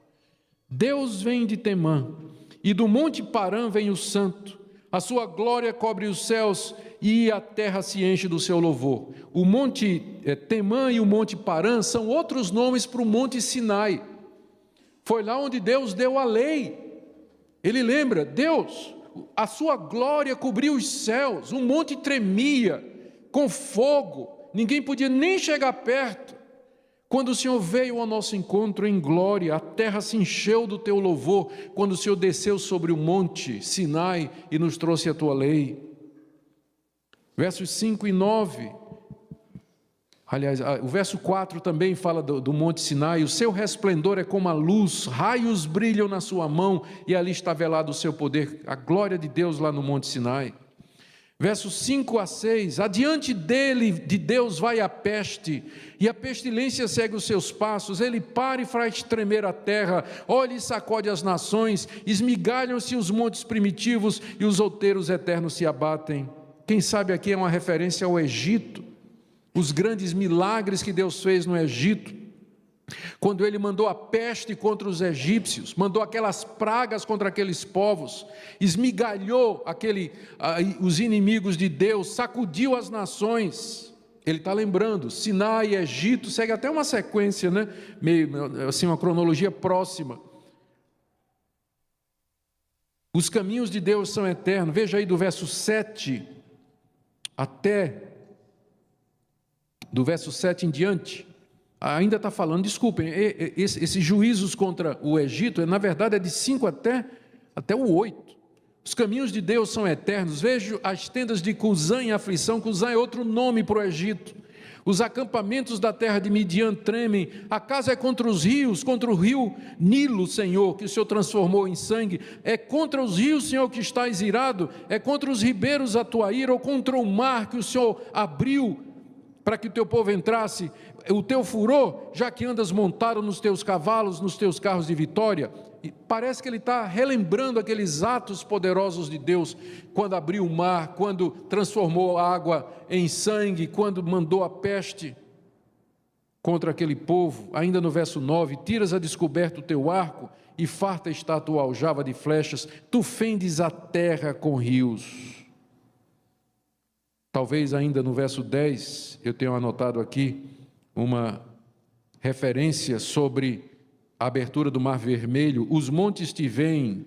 Deus vem de Temã, e do monte Parã vem o santo, a sua glória cobre os céus, e a terra se enche do seu louvor. O monte Temã e o monte Parã são outros nomes para o monte Sinai. Foi lá onde Deus deu a lei. Ele lembra, Deus, a sua glória cobriu os céus, o monte tremia com fogo, ninguém podia nem chegar perto. Quando o Senhor veio ao nosso encontro em glória, a terra se encheu do teu louvor, quando o Senhor desceu sobre o monte Sinai e nos trouxe a tua lei. Versos 5 e 9, aliás, o verso 4 também fala do monte Sinai. O seu resplendor é como a luz, raios brilham na sua mão, e ali está velado o seu poder, a glória de Deus lá no monte Sinai. Versos 5 a 6, adiante dele, de Deus, vai a peste, e a pestilência segue os seus passos. Ele para e faz tremer a terra, olha e sacode as nações, esmigalham-se os montes primitivos, e os outeiros eternos se abatem. Quem sabe aqui é uma referência ao Egito, os grandes milagres que Deus fez no Egito, quando ele mandou a peste contra os egípcios, mandou aquelas pragas contra aqueles povos, esmigalhou os inimigos de Deus, sacudiu as nações. Ele está lembrando, Sinai e Egito, segue até uma sequência, né? Meio assim, uma cronologia próxima. Os caminhos de Deus são eternos. Veja aí do verso 7 do verso 7 em diante, ainda está falando, desculpem, esses juízos contra o Egito, na verdade é de 5 até o 8. Os caminhos de Deus são eternos. Vejo as tendas de Cusã em aflição. Cusã é outro nome para o Egito. Os acampamentos da terra de Midian tremem. Acaso é contra os rios, contra o rio Nilo, Senhor, que o Senhor transformou em sangue? É contra os rios, Senhor, que estás irado? É contra os ribeiros a tua ira, ou contra o mar que o Senhor abriu para que o teu povo entrasse? O teu furor, já que andas montado nos teus cavalos, nos teus carros de vitória? E parece que ele está relembrando aqueles atos poderosos de Deus, quando abriu o mar, quando transformou a água em sangue, quando mandou a peste contra aquele povo. Ainda no verso 9, tiras a descoberto o teu arco, e farta está a tua aljava de flechas, tu fendes a terra com rios. Talvez ainda no verso 10, eu tenho anotado aqui uma referência sobre a abertura do Mar Vermelho. Os montes te veem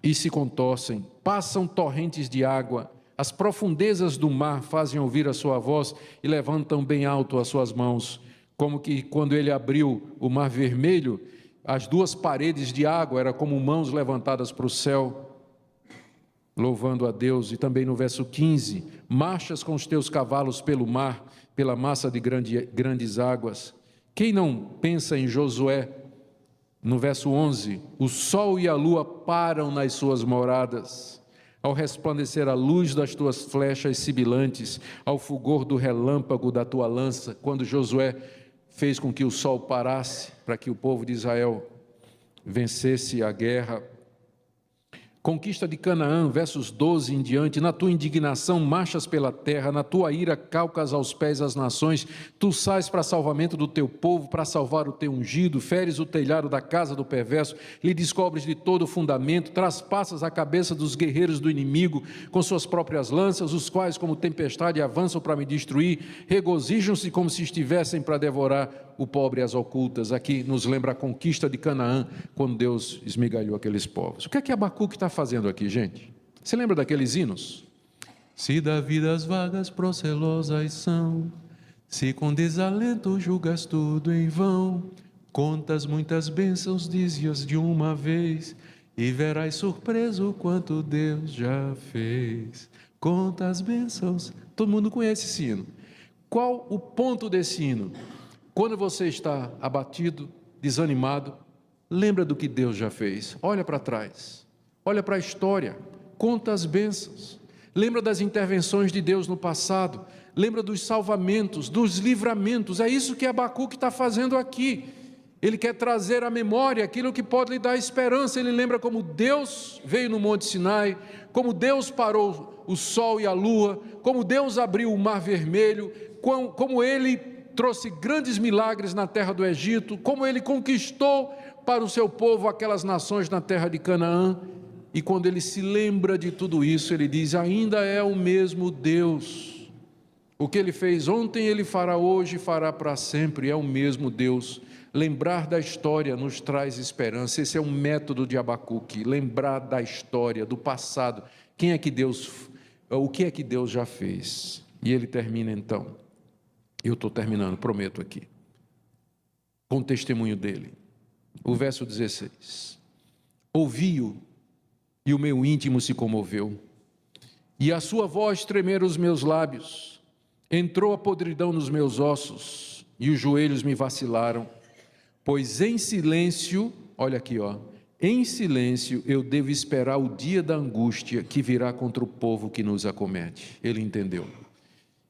e se contorcem, passam torrentes de água, as profundezas do mar fazem ouvir a sua voz e levantam bem alto as suas mãos, como que quando ele abriu o Mar Vermelho, as duas paredes de água eram como mãos levantadas para o céu, louvando a Deus. E também no verso 15, marchas com os teus cavalos pelo mar, pela massa de grandes águas. Quem não pensa em Josué? No verso 11, o sol e a lua param nas suas moradas, ao resplandecer a luz das tuas flechas sibilantes, ao fulgor do relâmpago da tua lança. Quando Josué fez com que o sol parasse, para que o povo de Israel vencesse a guerra. Conquista de Canaã, versos 12 em diante, na tua indignação marchas pela terra, na tua ira calcas aos pés as nações, tu sais para salvamento do teu povo, para salvar o teu ungido, feres o telhado da casa do perverso, lhe descobres de todo o fundamento, traspassas a cabeça dos guerreiros do inimigo com suas próprias lanças, os quais como tempestade avançam para me destruir, regozijam-se como se estivessem para devorar o pobre às ocultas. Aqui nos lembra a conquista de Canaã, quando Deus esmigalhou aqueles povos. O que é que Abacuque está fazendo aqui, gente? Você lembra daqueles hinos? Se da vida as vagas procelosas são, se com desalento julgas tudo em vão, contas muitas bênçãos, dize-as de uma vez, e verás surpreso quanto Deus já fez. Conta as bênçãos. Todo mundo conhece esse hino. Qual o ponto desse hino? Quando você está abatido, desanimado, lembra do que Deus já fez. Olha para trás, olha para a história, conta as bênçãos. lembra das intervenções de Deus no passado, lembra dos salvamentos, dos livramentos. É isso que Abacuque está fazendo aqui. Ele quer trazer à memória aquilo que pode lhe dar esperança. Ele lembra como Deus veio no Monte Sinai, como Deus parou o sol e a lua, como Deus abriu o Mar Vermelho, como Ele trouxe grandes milagres na terra do Egito, como Ele conquistou para o seu povo aquelas nações na terra de Canaã. E quando ele se lembra de tudo isso, ele diz: ainda é o mesmo Deus. O que Ele fez ontem, Ele fará hoje e fará para sempre. É o mesmo Deus. Lembrar da história nos traz esperança. Esse é um método de Abacuque. Lembrar da história, do passado. Quem é que Deus, o que é que Deus já fez? E ele termina então. Eu estou terminando, prometo aqui. Com o testemunho dele. O verso 16. Ouvi-o e o meu íntimo se comoveu. E a sua voz tremeram os meus lábios. Entrou a podridão nos meus ossos e os joelhos me vacilaram. Pois em silêncio, olha aqui, em silêncio eu devo esperar o dia da angústia que virá contra o povo que nos acomete. Ele entendeu.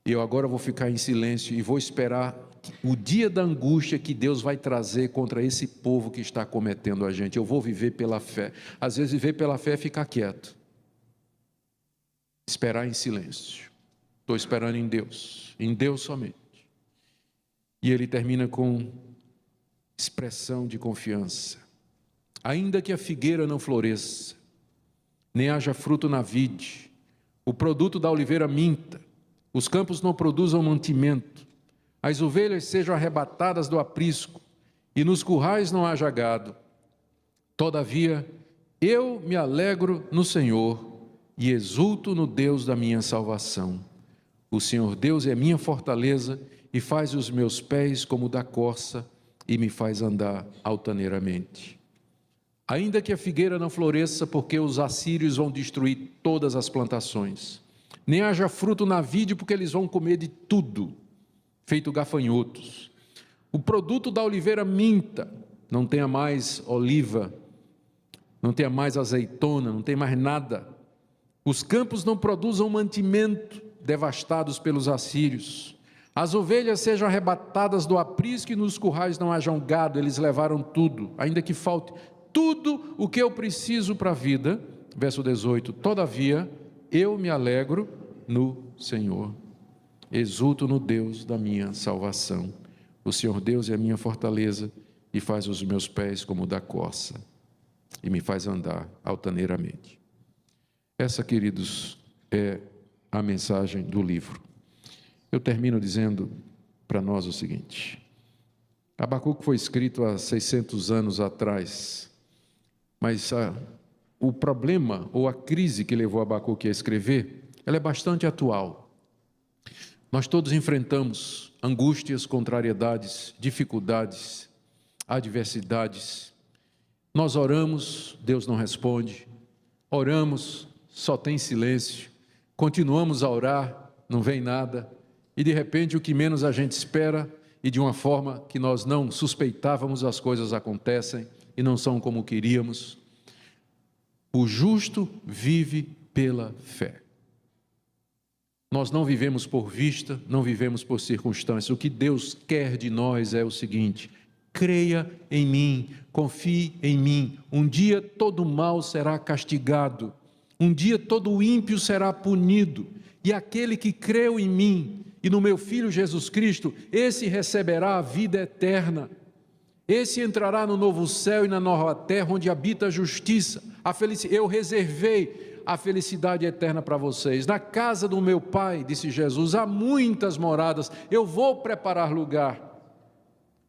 Eu agora vou ficar em silêncio e vou esperar o dia da angústia que Deus vai trazer contra esse povo que está cometendo a gente. Eu vou viver pela fé. Às vezes viver pela fé é ficar quieto. Esperar em silêncio. Estou esperando em Deus somente. E ele termina com expressão de confiança. Ainda que a figueira não floresça, nem haja fruto na vide, o produto da oliveira minta, os campos não produzam mantimento, as ovelhas sejam arrebatadas do aprisco, e nos currais não haja gado. Todavia, eu me alegro no Senhor, e exulto no Deus da minha salvação. O Senhor Deus é minha fortaleza, e faz os meus pés como da corça, e me faz andar altaneiramente. Ainda que a figueira não floresça, porque os assírios vão destruir todas as plantações, nem haja fruto na vide, porque eles vão comer de tudo, feito gafanhotos. O produto da oliveira minta, não tenha mais oliva, não tenha mais azeitona, não tem mais nada. Os campos não produzam mantimento, devastados pelos assírios. As ovelhas sejam arrebatadas do aprisco e nos currais não hajam gado. Eles levaram tudo, ainda que falte tudo o que eu preciso para a vida. Verso 18, todavia eu me alegro no Senhor, exulto no Deus da minha salvação. O Senhor Deus é a minha fortaleza e faz os meus pés como da corça e me faz andar altaneiramente. Essa, queridos, é a mensagem do livro. Eu termino dizendo para nós o seguinte: Abacuque foi escrito há 600 anos atrás, mas o problema ou a crise que levou Abacuque a escrever, ela é bastante atual. Nós todos enfrentamos angústias, contrariedades, dificuldades, adversidades. Nós oramos, Deus não responde. Oramos, só tem silêncio. Continuamos a orar, não vem nada. E de repente o que menos a gente espera e de uma forma que nós não suspeitávamos, as coisas acontecem e não são como queríamos. O justo vive pela fé. Nós não vivemos por vista, não vivemos por circunstâncias. O que Deus quer de nós é o seguinte: creia em mim, confie em mim. Um dia todo mal será castigado, um dia todo ímpio será punido, e aquele que creu em mim e no meu Filho Jesus Cristo, esse receberá a vida eterna. Esse entrará no novo céu e na nova terra, onde habita a justiça, a felicidade. Eu reservei a felicidade eterna para vocês. Na casa do meu Pai, disse Jesus, há muitas moradas, eu vou preparar lugar.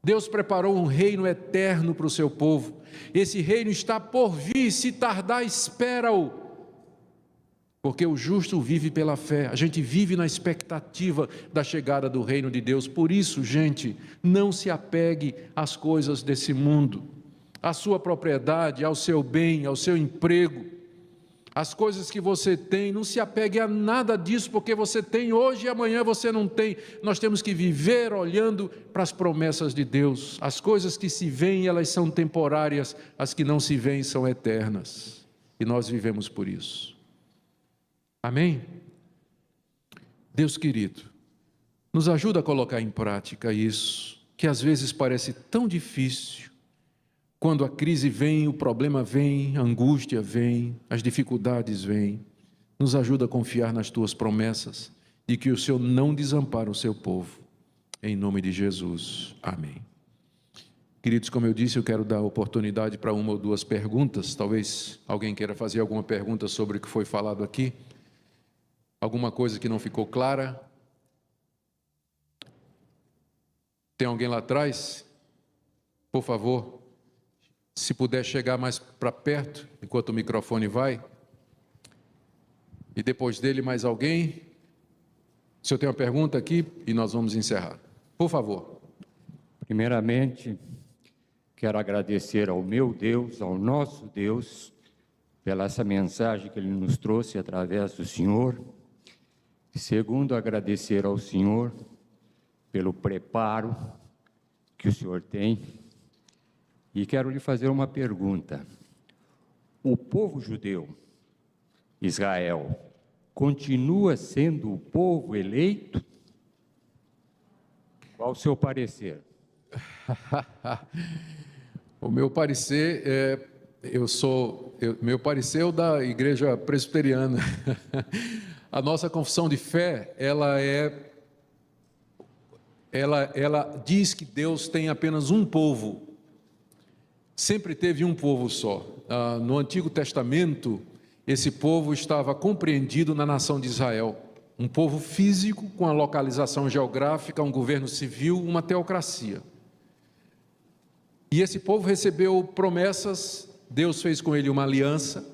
Deus preparou um reino eterno para o seu povo. Esse reino está por vir, se tardar, espera-o. Porque o justo vive pela fé. A gente vive na expectativa da chegada do reino de Deus. Por isso, gente, não se apegue às coisas desse mundo, à sua propriedade, ao seu bem, ao seu emprego, as coisas que você tem. Não se apegue a nada disso, porque você tem hoje e amanhã você não tem. Nós temos que viver olhando para as promessas de Deus. As coisas que se veem, elas são temporárias, as que não se veem são eternas. E nós vivemos por isso. Amém? Deus querido, nos ajuda a colocar em prática isso, que às vezes parece tão difícil. Quando a crise vem, o problema vem, a angústia vem, as dificuldades vêm. Nos ajuda a confiar nas tuas promessas de que o Senhor não desampara o seu povo. Em nome de Jesus. Amém. Queridos, como eu disse, eu quero dar oportunidade para uma ou duas perguntas. Talvez alguém queira fazer alguma pergunta sobre o que foi falado aqui. Alguma coisa que não ficou clara? Tem alguém lá atrás? Por favor, se puder chegar mais para perto, enquanto o microfone vai. E depois dele mais alguém? Se eu tenho uma pergunta aqui, e nós vamos encerrar. Por favor. Primeiramente, quero agradecer ao meu Deus, ao nosso Deus, pela essa mensagem que Ele nos trouxe através do Senhor. Segundo, agradecer ao Senhor pelo preparo que o Senhor tem. E quero lhe fazer uma pergunta. O povo judeu, Israel, continua sendo o povo eleito? Qual o seu parecer? O meu parecer meu parecer é o da Igreja Presbiteriana. A nossa confissão de fé, ela diz que Deus tem apenas um povo. Sempre teve um povo só. No Antigo Testamento, esse povo estava compreendido na nação de Israel. Um povo físico, com a localização geográfica, um governo civil, uma teocracia. E esse povo recebeu promessas, Deus fez com ele uma aliança,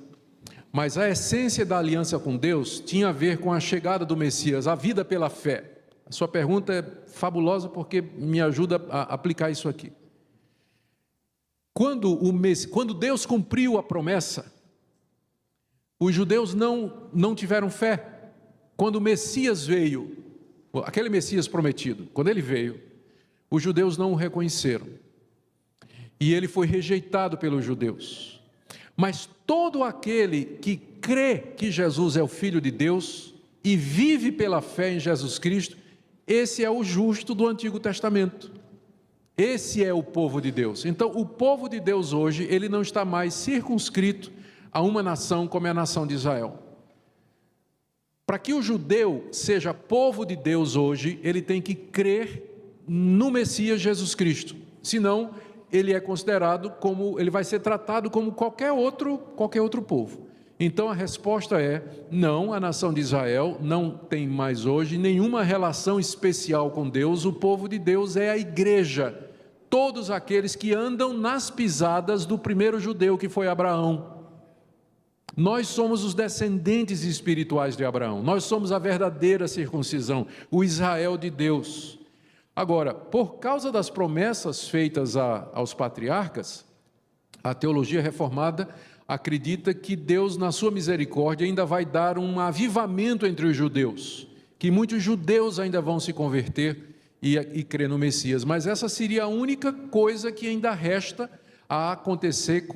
mas a essência da aliança com Deus tinha a ver com a chegada do Messias, a vida pela fé. A sua pergunta é fabulosa porque me ajuda a aplicar isso aqui. Quando Deus cumpriu a promessa, os judeus não tiveram fé. Quando o Messias veio, aquele Messias prometido, quando ele veio, os judeus não o reconheceram. E ele foi rejeitado pelos judeus. Mas todo aquele que crê que Jesus é o Filho de Deus e vive pela fé em Jesus Cristo, esse é o justo do Antigo Testamento. Esse é o povo de Deus. Então, o povo de Deus hoje, ele não está mais circunscrito a uma nação como é a nação de Israel. Para que o judeu seja povo de Deus hoje, ele tem que crer no Messias Jesus Cristo. Senão, ele é considerado ele vai ser tratado como qualquer outro povo. Então a resposta é: não, a nação de Israel não tem mais hoje nenhuma relação especial com Deus. O povo de Deus é a igreja, todos aqueles que andam nas pisadas do primeiro judeu, que foi Abraão. Nós somos os descendentes espirituais de Abraão, nós somos a verdadeira circuncisão, o Israel de Deus. Agora, por causa das promessas feitas aos patriarcas, a teologia reformada acredita que Deus, na sua misericórdia, ainda vai dar um avivamento entre os judeus, que muitos judeus ainda vão se converter e crer no Messias, mas essa seria a única coisa que ainda resta a acontecer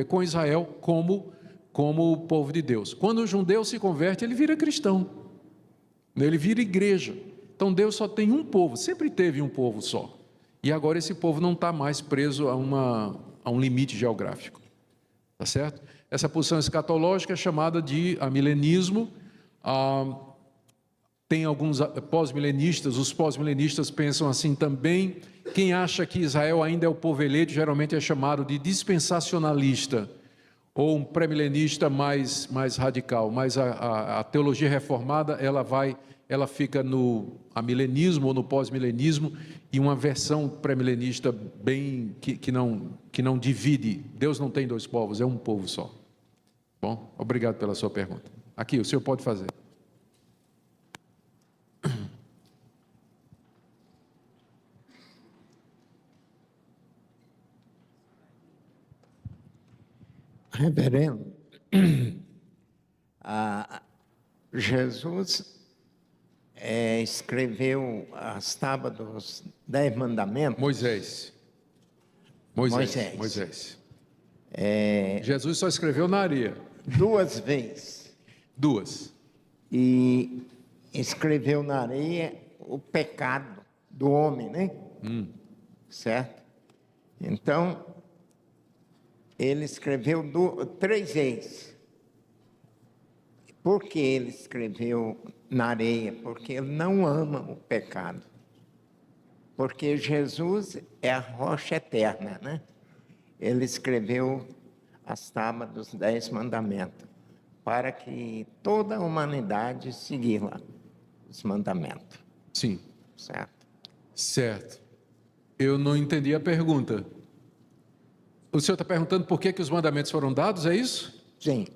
com Israel como o povo de Deus. Quando o judeu se converte, ele vira cristão, ele vira igreja. Então Deus só tem um povo, sempre teve um povo só. E agora esse povo não está mais preso a um limite geográfico. Tá certo? Essa posição escatológica é chamada de amilenismo. Tem alguns pós-milenistas, os pós-milenistas pensam assim também. Quem acha que Israel ainda é o povo eleito, geralmente é chamado de dispensacionalista, ou um pré-milenista mais radical. Mas a teologia reformada, ela fica no amilenismo ou no pós-milenismo, e uma versão pré-milenista bem que não divide. Deus não tem dois povos, é um povo só. Bom, obrigado pela sua pergunta. Aqui, o senhor pode fazer. Reverendo, Jesus escreveu as tábuas dos 10 mandamentos. Moisés. É, Jesus só escreveu na areia. 2 vezes. 2. e escreveu na areia o pecado do homem, né? Certo? Então, ele escreveu 3 vezes. Por que ele escreveu na areia? Porque ele não ama o pecado. Porque Jesus é a rocha eterna, né? Ele escreveu as tábuas dos 10 mandamentos, para que toda a humanidade seguisse os mandamentos. Sim. Certo? Certo. Eu não entendi a pergunta. O senhor está perguntando por que os mandamentos foram dados, é isso? Sim.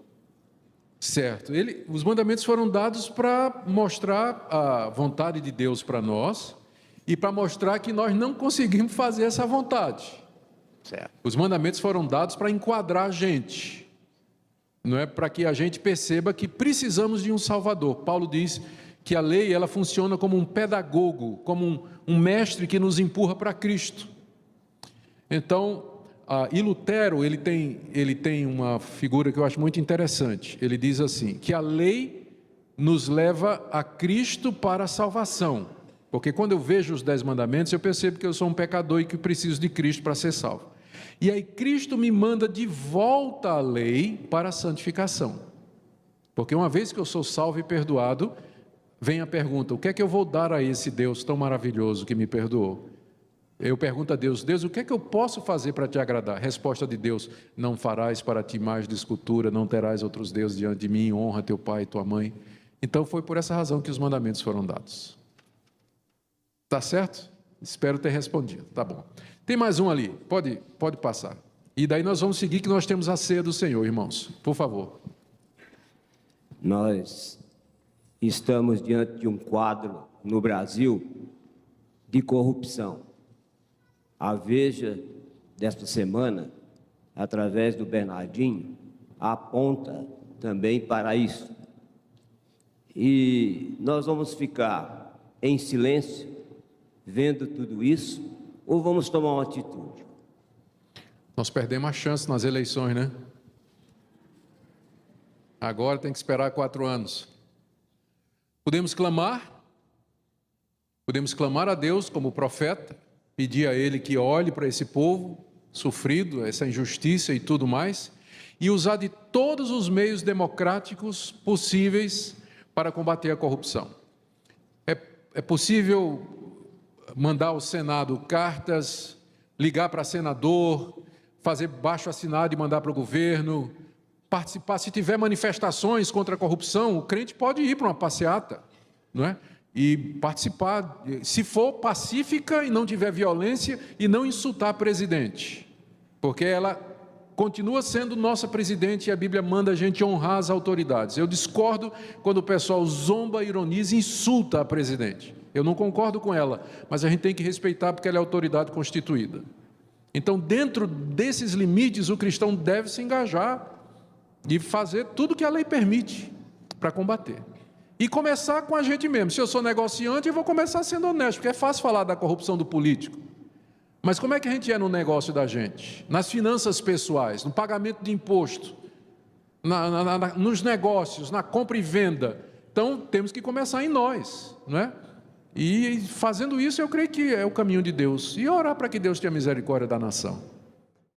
Certo. Os mandamentos foram dados para mostrar a vontade de Deus para nós e para mostrar que nós não conseguimos fazer essa vontade. Certo. Os mandamentos foram dados para enquadrar a gente, não é para que a gente perceba que precisamos de um Salvador. Paulo diz que a lei ela funciona como um pedagogo, como um mestre que nos empurra para Cristo. Então, e Lutero, ele tem uma figura que eu acho muito interessante. Ele diz assim, que a lei nos leva a Cristo para a salvação. Porque quando eu vejo os 10 mandamentos, eu percebo que eu sou um pecador e que preciso de Cristo para ser salvo. E aí Cristo me manda de volta à lei para a santificação. Porque uma vez que eu sou salvo e perdoado, vem a pergunta, o que é que eu vou dar a esse Deus tão maravilhoso que me perdoou? Eu pergunto a Deus, Deus, o que é que eu posso fazer para te agradar? Resposta de Deus, não farás para ti mais de escultura, não terás outros deuses diante de mim, honra teu pai e tua mãe. Então foi por essa razão que os mandamentos foram dados. Tá certo? Espero ter respondido, tá bom. Tem mais um ali, pode passar. E daí nós vamos seguir que nós temos a ceia do Senhor, irmãos, por favor. Nós estamos diante de um quadro no Brasil de corrupção. A Veja desta semana, através do Bernardinho, aponta também para isso. E nós vamos ficar em silêncio, vendo tudo isso, ou vamos tomar uma atitude? Nós perdemos a chance nas eleições, né? Agora tem que esperar 4 anos. Podemos clamar a Deus como profeta, pedir a Ele que olhe para esse povo sofrido, essa injustiça e tudo mais, e usar de todos os meios democráticos possíveis para combater a corrupção. É possível mandar ao Senado cartas, ligar para senador, fazer baixo-assinado e mandar para o governo, participar. Se tiver manifestações contra a corrupção, o crente pode ir para uma passeata, não é? E participar, se for pacífica e não tiver violência, e não insultar a presidente, porque ela continua sendo nossa presidente e a Bíblia manda a gente honrar as autoridades. Eu discordo quando o pessoal zomba, ironiza e insulta a presidente. Eu não concordo com ela, mas a gente tem que respeitar porque ela é autoridade constituída. Então, dentro desses limites, o cristão deve se engajar e fazer tudo que a lei permite para combater. E começar com a gente mesmo. Se eu sou negociante, eu vou começar sendo honesto, porque é fácil falar da corrupção do político. Mas como é que a gente é no negócio da gente? Nas finanças pessoais, no pagamento de imposto, nos negócios, na compra e venda. Então, temos que começar em nós, não é? E fazendo isso, eu creio que é o caminho de Deus. E orar para que Deus tenha misericórdia da nação.